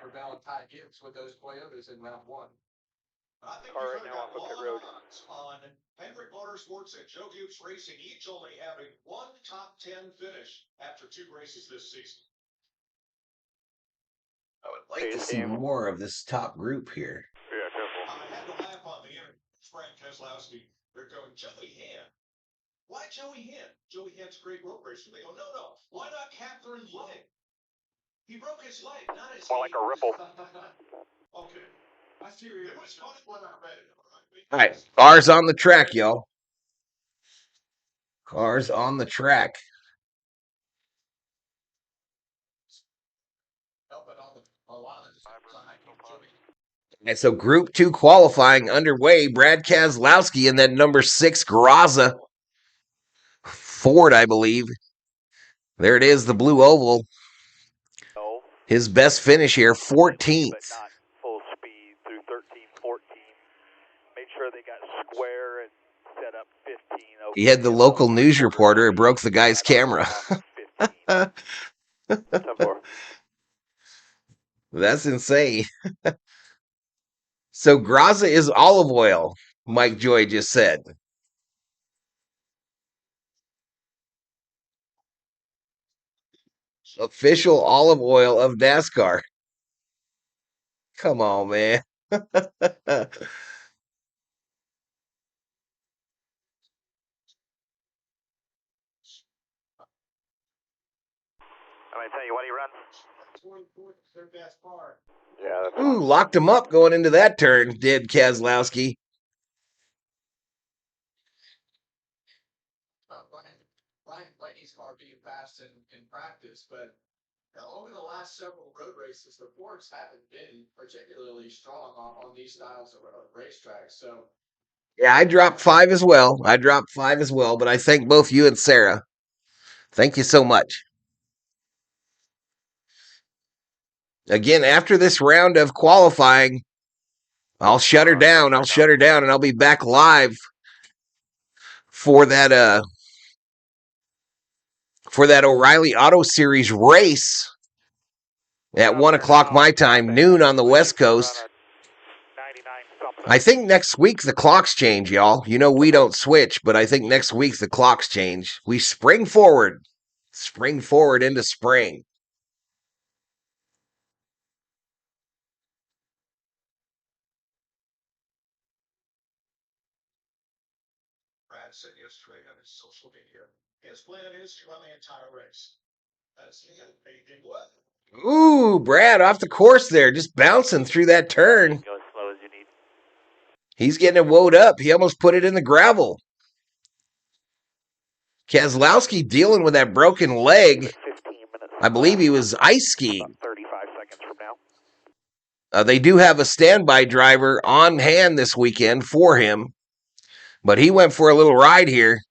For Valentine Gibbs with those Toyotas in round 1. I think Car we've right heard now about off of pit long road. odds on Hendrick Motorsports and Joe Gibbs Racing, each only having 1 top 10 finish after 2 races this season. I would like to see more of this top group here. Yeah, careful. I had to laugh on the internet. Frank Keselowski, they're going, Joey Hand. Why Joey Hand? Joey Hand's a great road racer. They go, no. Why not Catherine's leg? He broke his leg, not his More like a ripple. Okay. I see it was funny when I read it. All right, cars on the track, y'all. Cars on the track. And so Group 2 qualifying underway. Brad Keselowski and that number 6 Graza Ford, I believe. There it is, the blue oval. His best finish here, 14th. But not full speed through 13, 14. Made sure they got square and set up 15. He had the local news reporter who broke the guy's camera. 10-4. That's insane. So Graza is olive oil, Mike Joy just said. Official olive oil of NASCAR. Come on, man. I'm going to tell you what he runs. Their best part. Yeah, that's Ooh, locked him up going into that turn, did Keselowski. Ryan Blaney's car being fast in practice, but over the last several road races, the Fords haven't been particularly strong on these styles of racetracks. So, Yeah, I dropped 5 as well. But I thank both you and Sarah. Thank you so much. Again, after this round of qualifying, I'll shut her down. And I'll be back live for that O'Reilly Auto Series race at 1 o'clock my time, noon on the West Coast. I think next week the clocks change, y'all. You know we don't switch, but I think next week the clocks change. We spring forward into spring. Brad said yesterday on his social media, his plan is to run the entire race. That's he did what? Ooh, Brad off the course there, just bouncing through that turn. Go as slow as you need. He's getting it woed up. He almost put it in the gravel. Keselowski dealing with that broken leg. 15 minutes. I believe he was ice skiing. 35 seconds from now. They do have a standby driver on hand this weekend for him, but he went for a little ride here.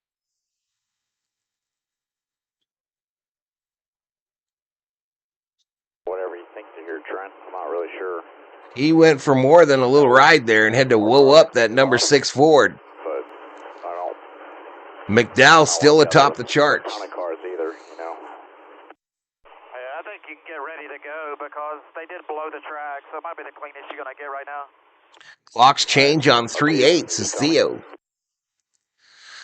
Whatever you think to hear, Trent. I'm not really sure. He went for more than a little ride there and had to whoa up that number 6 Ford. But I don't. McDowell still atop the charts. Cars either, you know. I think you can get because they did blow the track, so it might be the cleanest you're going to get right now. Clocks change on 3/8, says Theo.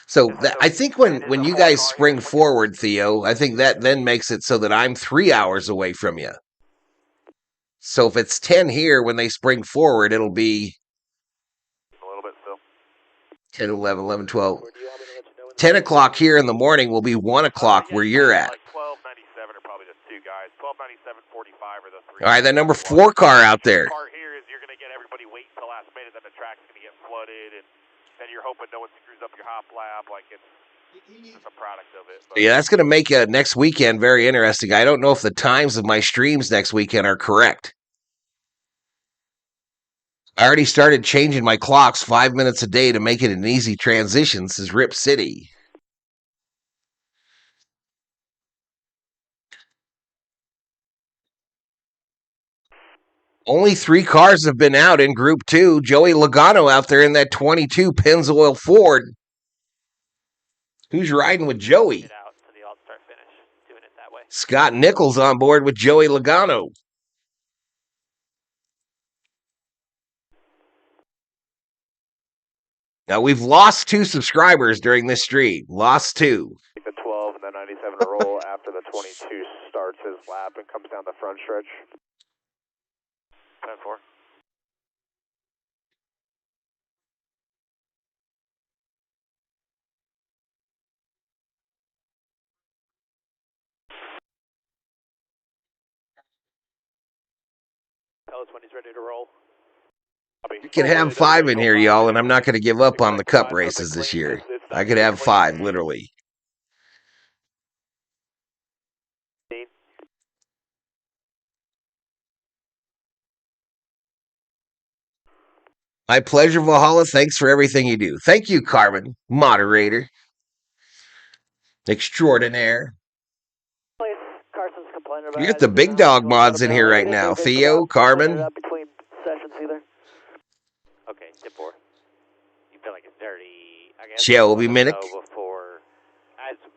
So I think when you guys spring forward, Theo, I think that then makes it so that I'm 3 hours away from you. So if it's 10 here, when they spring forward, it'll be A little bit still. 10, 11, 11, 12. 10 o'clock here in the morning will be 1 o'clock where you're at. Like 1297 are probably the two guys. 1297, 45 are the three. All right, that number 4 car out there. The part here is you're going to get everybody waiting till last minute, then the track's going to get flooded, and then you're hoping no one screws up your hop lap. Like it's a product of it. But Yeah, that's going to make next weekend very interesting. I don't know if the times of my streams next weekend are correct. I already started changing my clocks 5 minutes a day to make it an easy transition, says Rip City. Only 3 cars have been out in Group 2. Joey Logano out there in that 22 Pennzoil Ford. Who's riding with Joey? Get out to the all-star finish, doing it that way. Scott Nichols on board with Joey Logano. Now, we've lost 2 subscribers during this stream. Lost 2. the 12 and then 97 to roll after the 22 starts his lap and comes down the front stretch. 10-4. Tell us when he's ready to roll. You could have 5 in here, y'all, and I'm not going to give up on the cup races this year. I could have 5, literally. My pleasure, Valhalla. Thanks for everything you do. Thank you, Carmen, moderator extraordinaire. Carson's complaining about You got the big dog mods in here right now. Theo, Carmen. between sessions either. Okay, tip 4. You feel like it's dirty. I guess Shelby Minnick.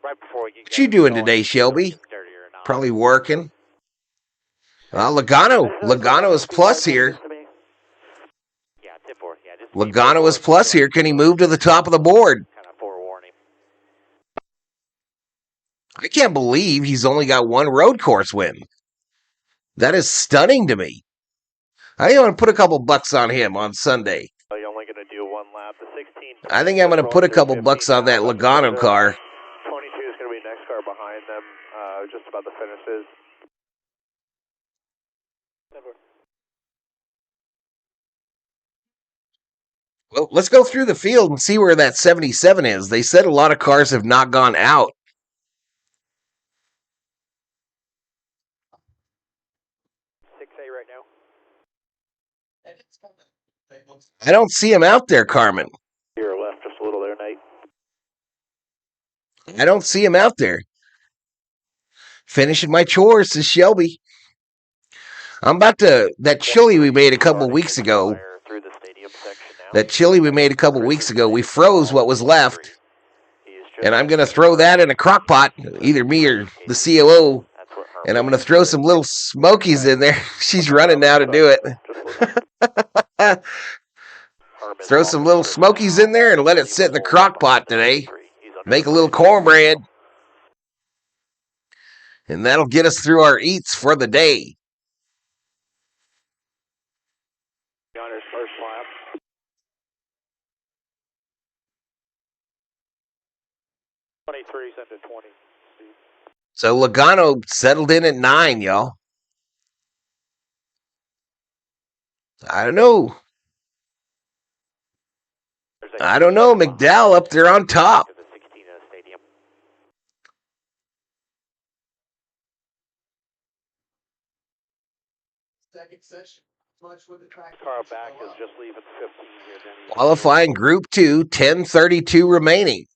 Right before you What you doing today, Shelby? Probably working. Logano is plus here. Yeah, tip 4. Yeah, just Logano is plus here. Can he move to the top of the board? kind of forewarning. I can't believe he's only got 1 road course win. That is stunning to me. I think I'm going to put a couple bucks on him on Sunday. You're only going to do 1 lap. The 16. I think I'm going to put a couple bucks on that Logano car. 22 is going to be next car behind them, just about the finishes. Well, let's go through the field and see where that 77 is. They said a lot of cars have not gone out. 6A right now. I don't see him out there, Carmen. Your left just a little there, Nate. I don't see him out there. Finishing my chores, says Shelby. I'm about to, that chili we made a couple weeks ago, we froze what was left, and I'm going to throw that in a crock pot, either me or the COO, and I'm going to throw some little smokies in there. She's running now to do it. Throw some little smokies in there and let it sit in the crock pot today. Make a little cornbread. And that'll get us through our eats for the day. On his first lap. Sent to 20. So Logano settled in at 9, y'all. I don't know. McDowell up there on top. Second session. Much with the track. Car back is just leaving 15 here. Qualifying Group 2, 10:32 remaining.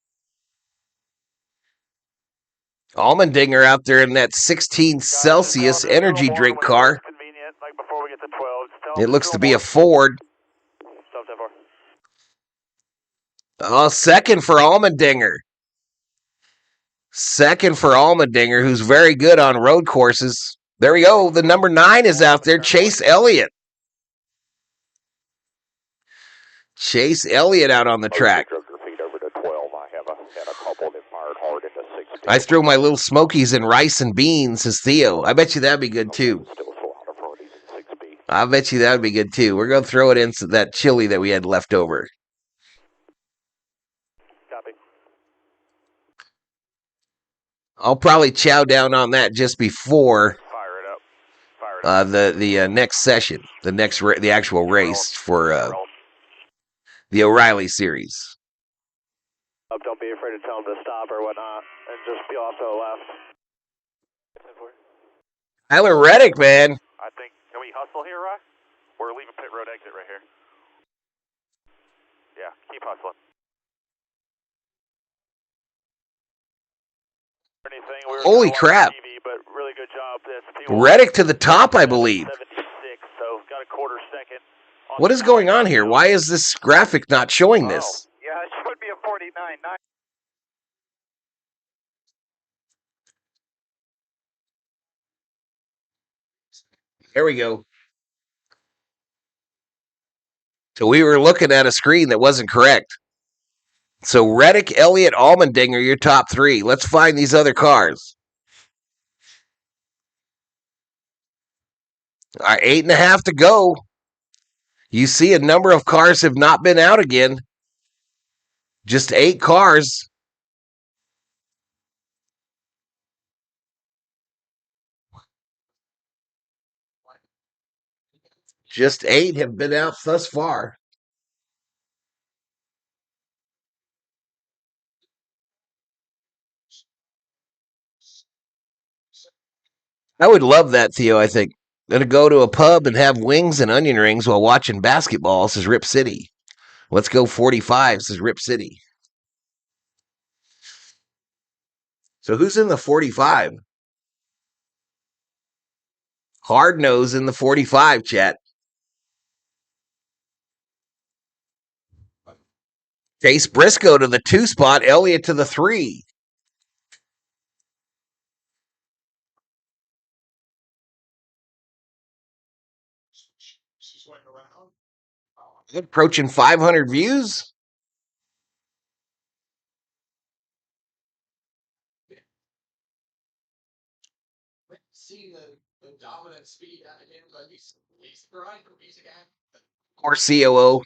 Allmendinger out there in that 16 Celsius energy drink car. Like before we get to 12. It looks to be a Ford. Oh, second for Allmendinger. Second for Allmendinger, who's very good on road courses. There we go. The number 9 is out there. Chase Elliott. Chase Elliott out on the track. I throw my little smokies in rice and beans, says Theo. I bet you that'd be good too. I bet you that'd be good too. We're going to throw it in that chili that we had left over. Copy. I'll probably chow down on that just before Fire it up. Fire it up. the next session, the actual race for the O'Reilly series. Don't be afraid to tell them to stop or whatnot, and just peel off to the left. Tyler Reddick, man. I think, can we hustle here, Rock? We're leaving pit road exit right here. Yeah, keep hustling. Holy crap. TV, but really good job. Reddick to the top, I believe. 76, so got a quarter second. What is going on here? Why is this graphic not showing this? Yeah, it should be a 49.9. There we go. So we were looking at a screen that wasn't correct. So Reddick, Elliott, Allmendinger, your top 3. Let's find these other cars. All right, 8.5 to go. You see a number of cars have not been out again. Just 8 cars. Just 8 have been out thus far. I would love that, Theo, I think. To go to a pub and have wings and onion rings while watching basketball, says Rip City. Let's go 45, says Rip City. So who's in the 45? Hard nose in the 45, chat. Chase Briscoe to the 2 spot, Elliott to the 3. Approaching 500 views. See the dominant speed out of him, but he's trying for music act. Or COO.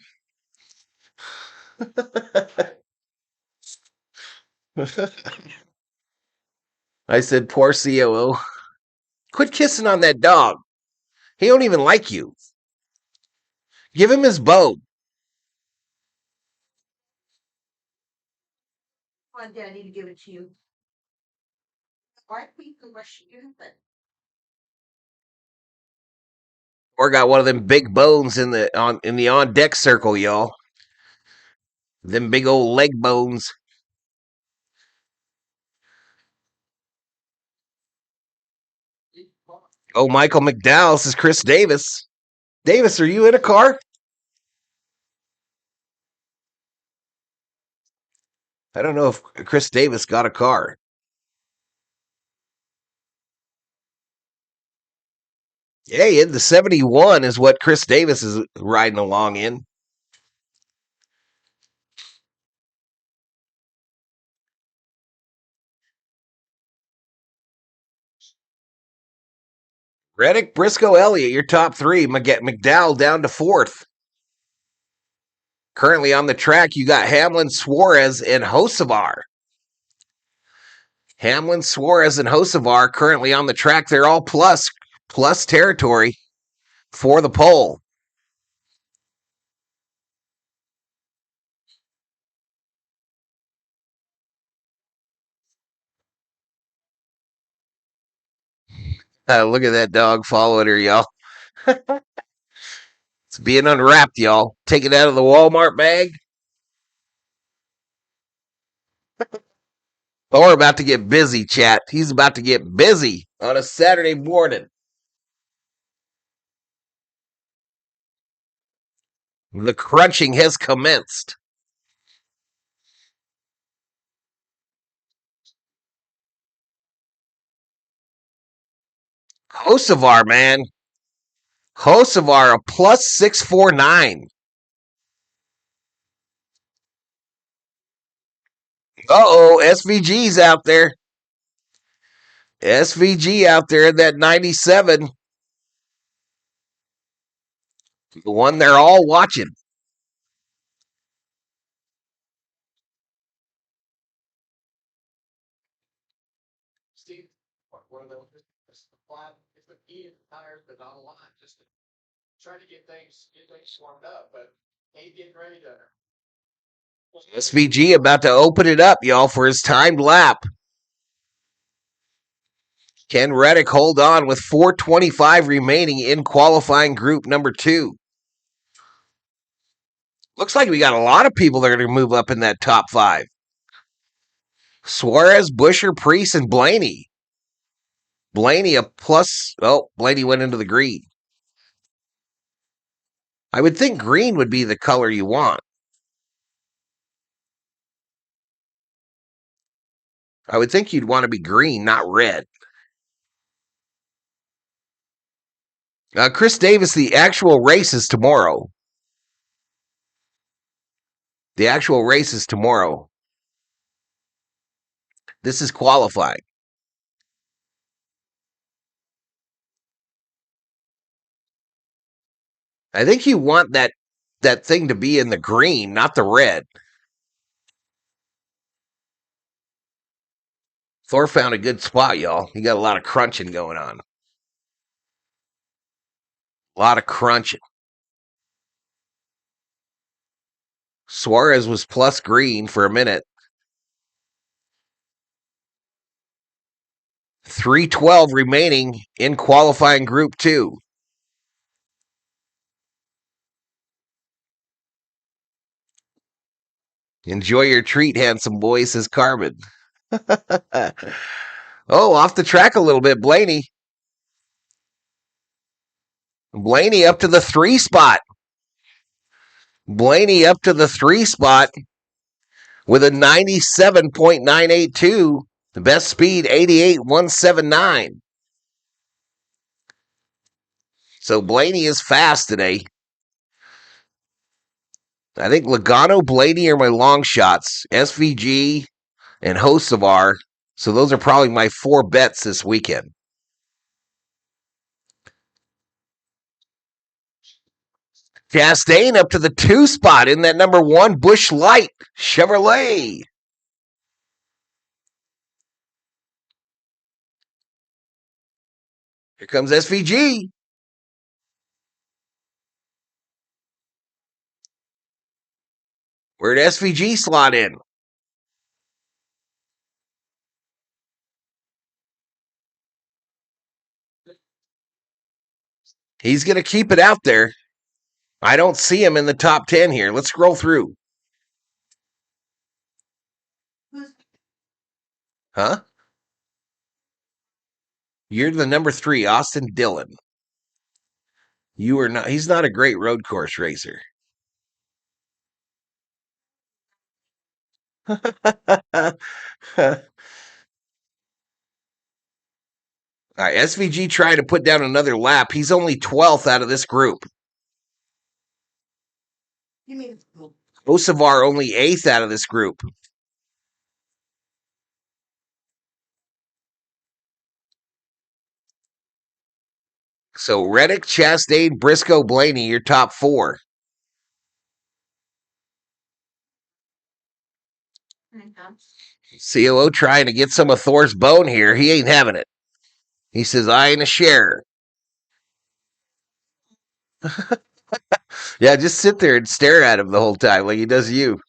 I said, poor COO. Quit kissing on that dog. He don't even like you. Give him his bone. One day I need to give it to you. Why we can rush you, but Or got one of them big bones in the on deck circle, y'all. Them big old leg bones. Oh, Michael McDowell says Chris Davis. Davis, are you in a car? I don't know if Chris Davis got a car. Hey, the 71 is what Chris Davis is riding along in. Reddick, Briscoe, Elliott, your top 3. McDowell down to 4th. Currently on the track, you got Hamlin, Suarez, and Hocevar. Hamlin, Suarez, and Hocevar currently on the track. They're all plus territory for the pole. Look at that dog following her, y'all. It's being unwrapped, y'all. Take it out of the Walmart bag. Thor about to get busy, chat. He's about to get busy on a Saturday morning. The crunching has commenced. Hocevar, man. Hocevar, a plus 649. Uh-oh, SVG's out there. SVG out there in that 97. The one they're all watching. Steve, one of those, it's the flat, it's the key in the tires, but not a lot, just to try to get things warmed up, but ain't getting ready to. SVG about to open it up, y'all, for his timed lap. Ken Reddick hold on with 4:25 remaining in qualifying group number 2. Looks like we got a lot of people that are going to move up in that top 5. Suarez, Busher, Prix, and Blaney. Blaney a plus. Oh, Blaney went into the green. I would think green would be the color you want. I would think you'd want to be green, not red. Chris Davis, the actual race is tomorrow. The actual race is tomorrow. This is qualifying. I think you want that thing to be in the green, not the red. Thor found a good spot, y'all. He got a lot of crunching going on. A lot of crunching. Suarez was plus green for a minute. 3:12 remaining in qualifying group 2. Enjoy your treat, handsome boy, says Carmen. Oh, off the track a little bit, Blaney. Blaney up to the 3 spot. Blaney up to the 3 spot with a 97.982. The best speed, 88.179. So Blaney is fast today. I think Logano, Blaney are my long shots. SVG and Hocevar. So those are probably my 4 bets this weekend. Chastain up to the 2 spot in that number 1 Busch Light Chevrolet. Here comes SVG. Where'd SVG slot in? He's going to keep it out there. I don't see him in the top 10 here. Let's scroll through. Huh? You're the number 3, Austin Dillon. You are not. He's not a great road course racer. All right, SVG trying to put down another lap. He's only 12th out of this group. Hocevar only 8th out of this group. So Reddick, Chastain, Briscoe, Blaney, your top 4. COO trying to get some of Thor's bone here. He ain't having it. He says, I ain't a share. Yeah, just sit there and stare at him the whole time like he does you.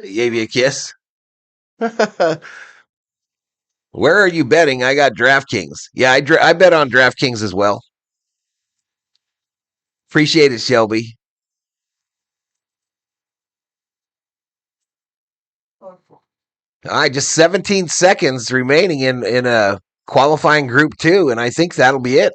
He gave you a kiss? Where are you betting? I got DraftKings. Yeah, I bet on DraftKings as well. Appreciate it, Shelby. All right, just 17 seconds remaining in a qualifying group 2, and I think that'll be it.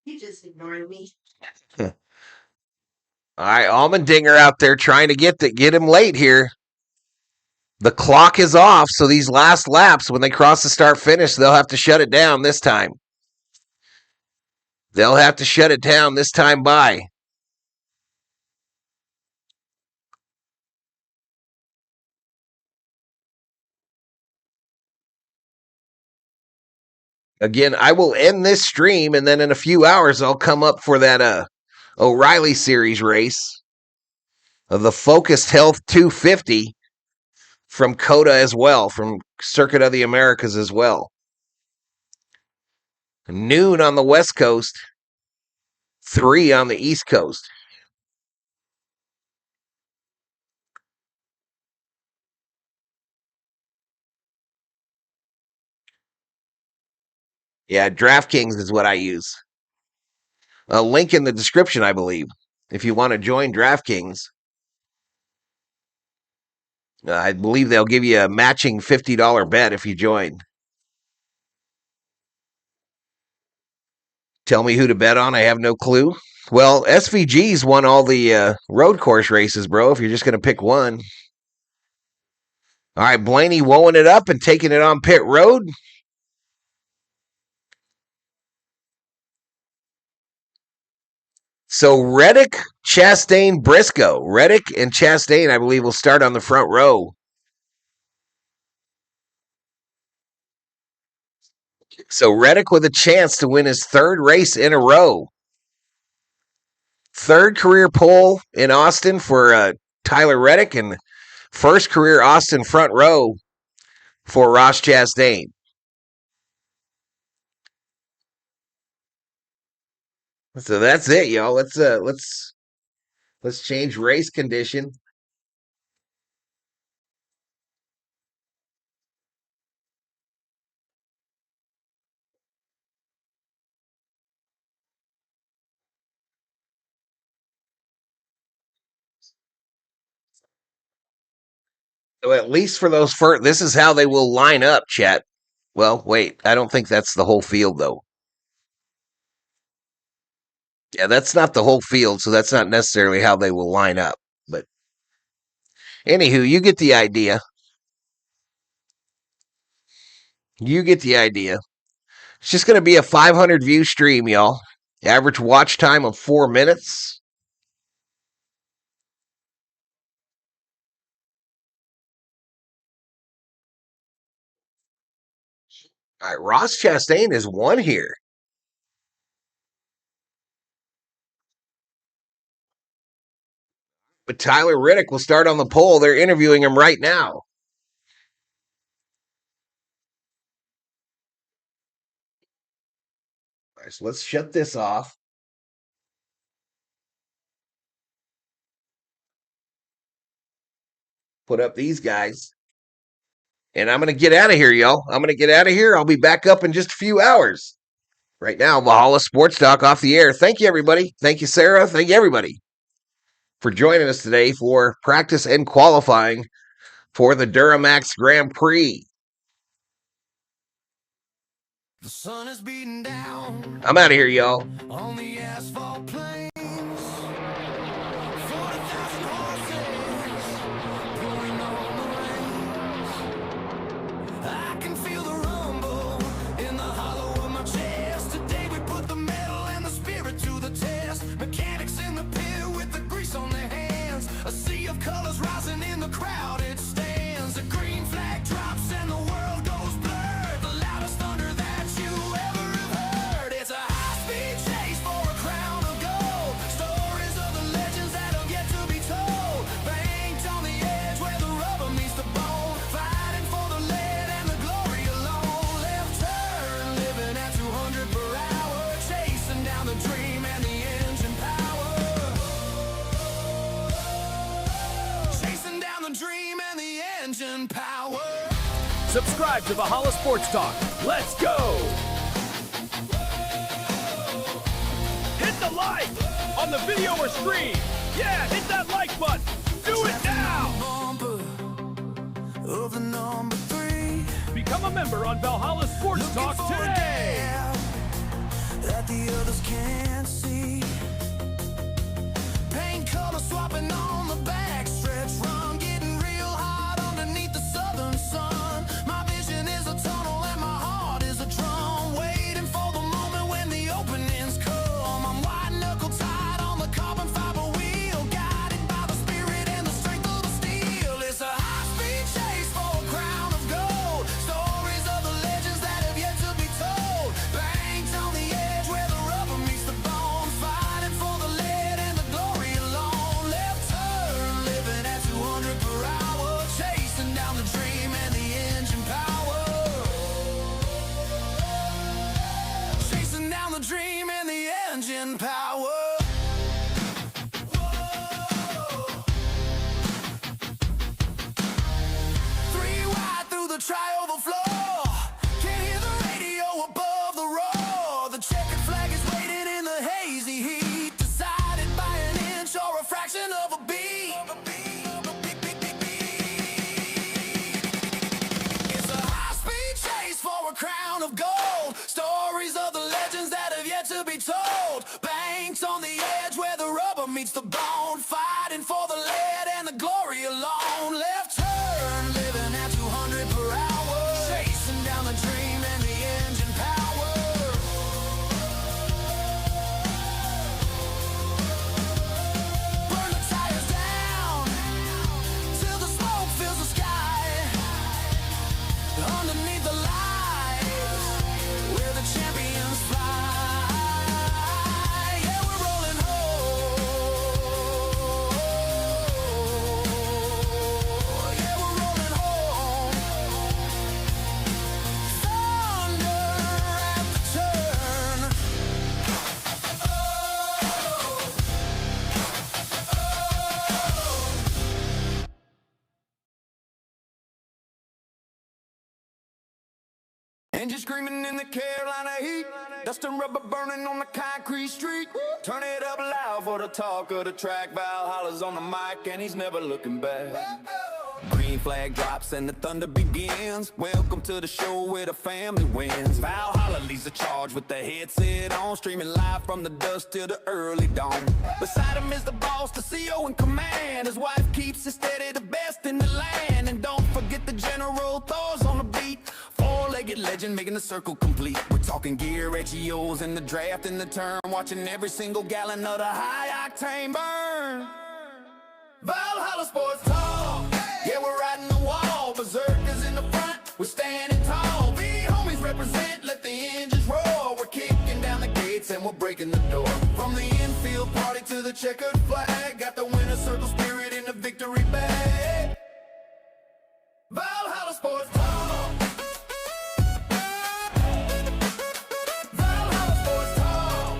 You just ignoring me. All right, Almendinger out there trying to get him late here. The clock is off, so these last laps, when they cross the start-finish, they'll have to shut it down this time. They'll have to shut it down this time by. Again, I will end this stream, and then in a few hours, I'll come up for that O'Reilly Series race of the Focused Health 250 from COTA as well, from Circuit of the Americas as well. Noon on the West Coast, 3 on the East Coast. Yeah, DraftKings is what I use. A link in the description, I believe, if you want to join DraftKings. I believe they'll give you a matching $50 bet if you join. Tell me who to bet on. I have no clue. Well, SVG's won all the road course races, bro, if you're just going to pick one. All right, Blaney woeing it up and taking it on pit road. So Reddick, Chastain, Briscoe. Reddick and Chastain, I believe, will start on the front row. So Reddick with a chance to win his 3rd race in a row. 3rd career pole in Austin for Tyler Reddick, and 1st career Austin front row for Ross Chastain. So that's it, y'all. Let's change race condition. So at least for those first, this is how they will line up, chat. Well, wait, I don't think that's the whole field, though. Yeah, that's not the whole field, so that's not necessarily how they will line up. But anywho, you get the idea. You get the idea. It's just going to be a 500 view stream, y'all. Average watch time of 4 minutes. All right, Ross Chastain is 1 here. But Tyler Reddick will start on the pole. They're interviewing him right now. All right, so let's shut this off. Put up these guys. And I'm going to get out of here, y'all. I'm going to get out of here. I'll be back up in just a few hours. Right now, Valhalla Sports Talk off the air. Thank you, everybody. Thank you, Sarah. Thank you, everybody, for joining us today for practice and qualifying for the DuraMAX Grand Prix. The sun is beating down. I'm out of here, y'all. On the asphalt plains, 40,000 horses pulling on the reins. I can feel the rumble in the hollow of my chest. Today we put the metal and the spirit to the test. Mechanics in the pit with the grease on their hands. A sea of colors rising in the crowded stands. The green flag drops and the world goes blurred. The loudest thunder that you ever have heard. It's a high-speed chase for a crown of gold. Stories of the legends that have yet to be told. Banked on the edge where the rubber meets the bone. Fighting for the lead and the glory alone. Left turn, living at 200 per hour. Chasing down the dream and the engine power. Chasing down the dream and the engine power. Subscribe to Valhalla Sports Talk. Let's go! Hit the like on the video or stream. Yeah, hit that like button. Do it now! Bumper of the number 3. Become a member on Valhalla Sports Talk today. that the others can't see. Paint color swapping on the backstretch run, getting real hot underneath the southern sun. My vision is a tunnel and my heart is a drum, waiting for the moment when the openings come. I'm white knuckle tied on the carbon fiber wheel, guided by the spirit and the strength of the steel. It's a high-speed chase for a crown of gold, stories of the legends that have yet to be told. Banked on the edge where the rubber meets the bone, fighting for the lead and the glory alone. Left turn, living at 200 per hour, chasing down the dream and the engine power. Chasing down the dream and the engine power. Three wide through the tri-oval floor, can't hear the radio above the roar. The checkered flag is waiting in the hazy heat, decided by an inch or a fraction of a beat. It's a high-speed chase for a crown of gold, stories of the legends that have yet to be told. Banks on the edge where the rubber meets the bone, fighting for the lead and the glory alone. Left turn, living at 200 per hour, chasing down the dream and the engine power. Burn the tires down till the smoke fills the sky. Underneath the lights where the champions fly. Yeah, we're rolling home. Yeah, we're rolling home. Thunder at the turn. Engine screaming in the Carolina heat, dust and rubber burning on the concrete street. Turn it up loud for the talk of the track. Valhalla's on the mic and he's never looking back. Green flag drops and the thunder begins. Welcome to the show where the family wins. Valhalla leads the charge with the headset on, streaming live from the dusk till the early dawn. Beside him is the boss, the CO in command. His wife keeps it steady, the best in the land. And don't forget the general, Thor's on the beat. Four-legged legend making the circle complete. We're talking gear, HEOs, and the draft and the turn, watching every single gallon of the high-octane burn. Valhalla Sports Talk, yeah, we're riding the wall. Berserkers in the front, we're standing tall. We homies represent, let the engines roar. We're kicking down the gates and we're breaking the door. From the infield party to the checkered flag, got the winner circle spirit in the victory bag. Valhalla Sports Talk. Valhalla Sports Talk.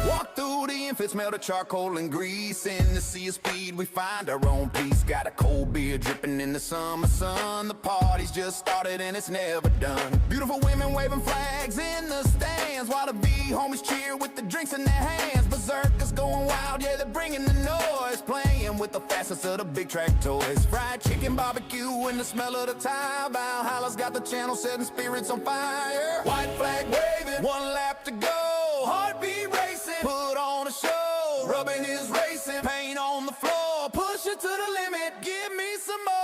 Walk through the infield, smell the charcoal and grease. In the sea of speed, we find our own peace. Got a cold beer dripping in the summer sun. The party's just started and it's never done. Beautiful women waving flags in the stands, while the V-homies cheer with the drinks in their hands. Berserkers going wild, yeah, they're bringing the noise. Playing with the fastest of the big track toys. Fried chicken, barbecue, and the smell of the tire. Valhalla's got the channel setting spirits on fire. White flag waving, one lap to go. Heartbeat racing, put on a show. Rubbing is racing, paint on the floor. Push it to the limit, give me some more.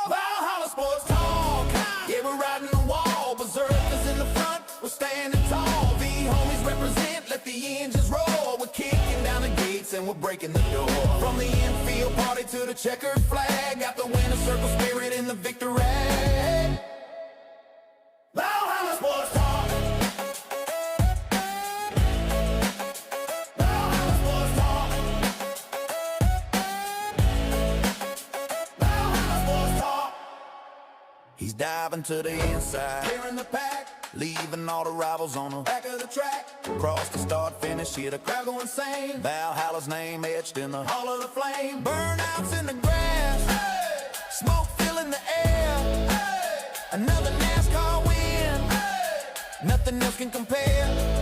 Valhalla Sports Talk, yeah, we're riding the wall. Berserkers in the front, we're standing tall. V-homies represent, let the engines roar. We're kicking down the gates and we're breaking the door. From the infield party to the checkered flag, got the winner circle spirit in the victory. Valhalla Sports Talk. Valhalla Sports Talk. Valhalla Sports Talk. He's diving to the inside, clearing the pack, leaving all the rivals on the back of the track. Across the start finish, hear the crowd go insane. Valhalla's name etched in the hall of the flame. Burnouts in the grass, hey! Smoke filling the air, hey! Another NASCAR win, hey! Nothing else can compare.